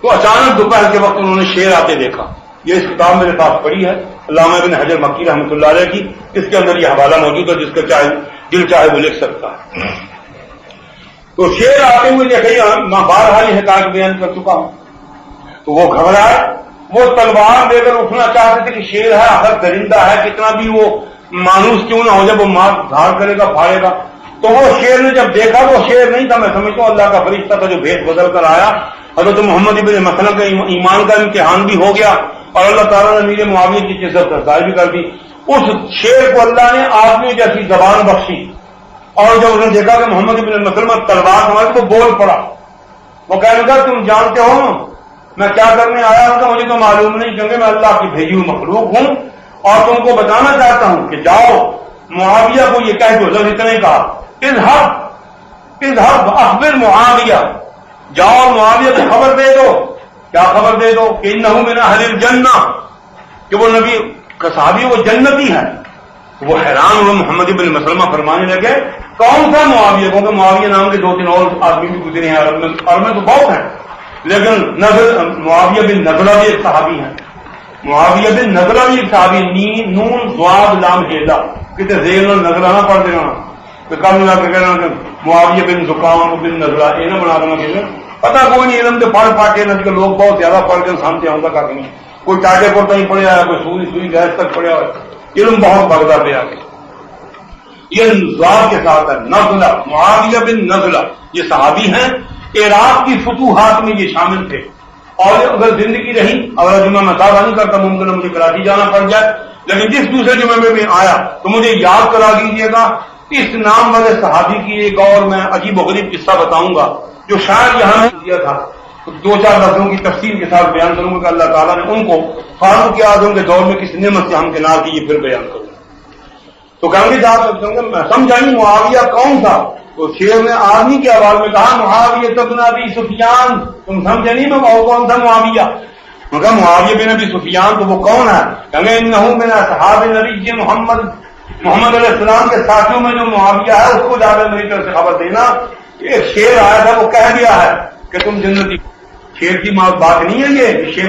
تو اچانک دوپہر کے وقت انہوں نے شیر آتے دیکھا. یہ اس کتاب میرے پاس پڑھی ہے علامہ ابن حجر مکی رحمۃ اللہ علیہ کی، اس کے اندر یہ حوالہ موجود ہے، جس کا چاہے دل چاہے وہ لکھ سکتا ہے. تو شیر آتے ہوئے دیکھے، میں بارہا یہ حکایت بیان کر چکا ہوں. تو وہ گھبرائے، وہ تلوار لے کر اٹھنا چاہتے تھے کہ شیر ہے، آخر درندہ ہے، کتنا بھی وہ مانوس کیوں نہ ہو جائے وہ مار دھاڑ کرے گا، پھاڑے گا. تو وہ شیر نے جب دیکھا وہ شیر نہیں تھا، میں سمجھتا ہوں اللہ کا فرشتہ تھا جو بھیس بدل کر آیا. حضرت محمد ابن مسلمہ کا ایمان کا امتحان بھی ہو گیا اور اللہ تعالیٰ نے امیر معاویہ کی عزت افزائی بھی کر دی. اس شیر کو اللہ نے آدمی جیسی زبان بخشی، اور جب انہوں نے دیکھا کہ محمد ابن مسلمہ تلوار سنبھال تو بول پڑا. وہ کہنے لگا تم جانتے ہو میں کیا کرنے آیا ہوں؟ کہ مجھے تو معلوم نہیں، کیونکہ میں اللہ کی بھیجی ہوئی مخلوق ہوں اور تم کو بتانا چاہتا ہوں کہ جاؤ معاویہ کو یہ کہہ دو. لفظ اتنے کہا اذهب اخبر معاویہ، جاؤ معاویہ کو خبر دے دو. کیا خبر دے دو؟ کہ انہ من اہل الجنہ، کہ وہ نبی کا صحابی وہ جنتی ہے. وہ حیران ہوئے. محمد بن مسلمہ فرمانے لگے کون سا معاویہ؟ کیونکہ معاویہ نام کے 2-3 اور آدمی بھی گزرے ہیں عرب میں تو بہت ہیں، لیکن معاویہ بن نضلہ بھی ایک صحابی ہیں. معاویہ بن نضلہ بھی ایک صحابی. نون ضاد لام ہیلا، کتنے زیل اور نضلہ نہ پڑھ دینا کہ کل ملا کے کہنا کہ معاویہ بن زکام بن نضلہ یہ نہ بنا دینا. کہ پتا کوئی نہیں، علم سے پڑھ پاٹے نہ کہ لوگ بہت زیادہ پڑھ کے سامنے آؤں گا کر نہیں. کوئی ٹاٹے پر کہیں پڑھا ہے، کوئی سوئی گیس تک پڑھا ہے، علم بہت بھگتا پہ آ گیا. یہ ذات کے ساتھ ہے. نضلہ معاویہ بن نضلہ یہ صحابی ہیں، عراق کی فتوحات میں یہ شامل تھے. اور اگر زندگی رہی، اگر جمعہ میں دعویٰ نہیں کرتا، ممکن ہے مجھے کراچی جانا پڑ جائے، لیکن جس دوسرے جمعے میں بھی آیا تو مجھے یاد کرا دیجیے گا. اس نام والے صحابی کی ایک اور میں عجیب و غریب قصہ بتاؤں گا جو شاید یہاں دیا تھا. 2-4 لفظوں کی تفصیل کے ساتھ بیان کروں گا کہ اللہ تعالیٰ نے ان کو فاروق اعظم کے دور میں کس نعمت سے ہم کنار کی، یہ پھر بیان کروں. تو کہیں گے آپ سمجھائیں معاویہ کون تھا؟ تو شیر نے آدمی کے آواز میں کہا معاویہ ابن ابی سفیان. تم سمجھے نہیں میں وہ کون تھا معاویہ؟ میں کہا معاویہ بن ابی سفیان تو وہ کون ہے؟ کہیں انہ من اصحاب نبی محمد علیہ السلام کے ساتھیوں میں جو معاویہ ہے اس کو جا کر میری طرف سے خبر دینا. ایک شیر آیا تھا وہ کہہ دیا ہے کہ تم جنتی. شیر کی بات نہیں ہے یہ شیر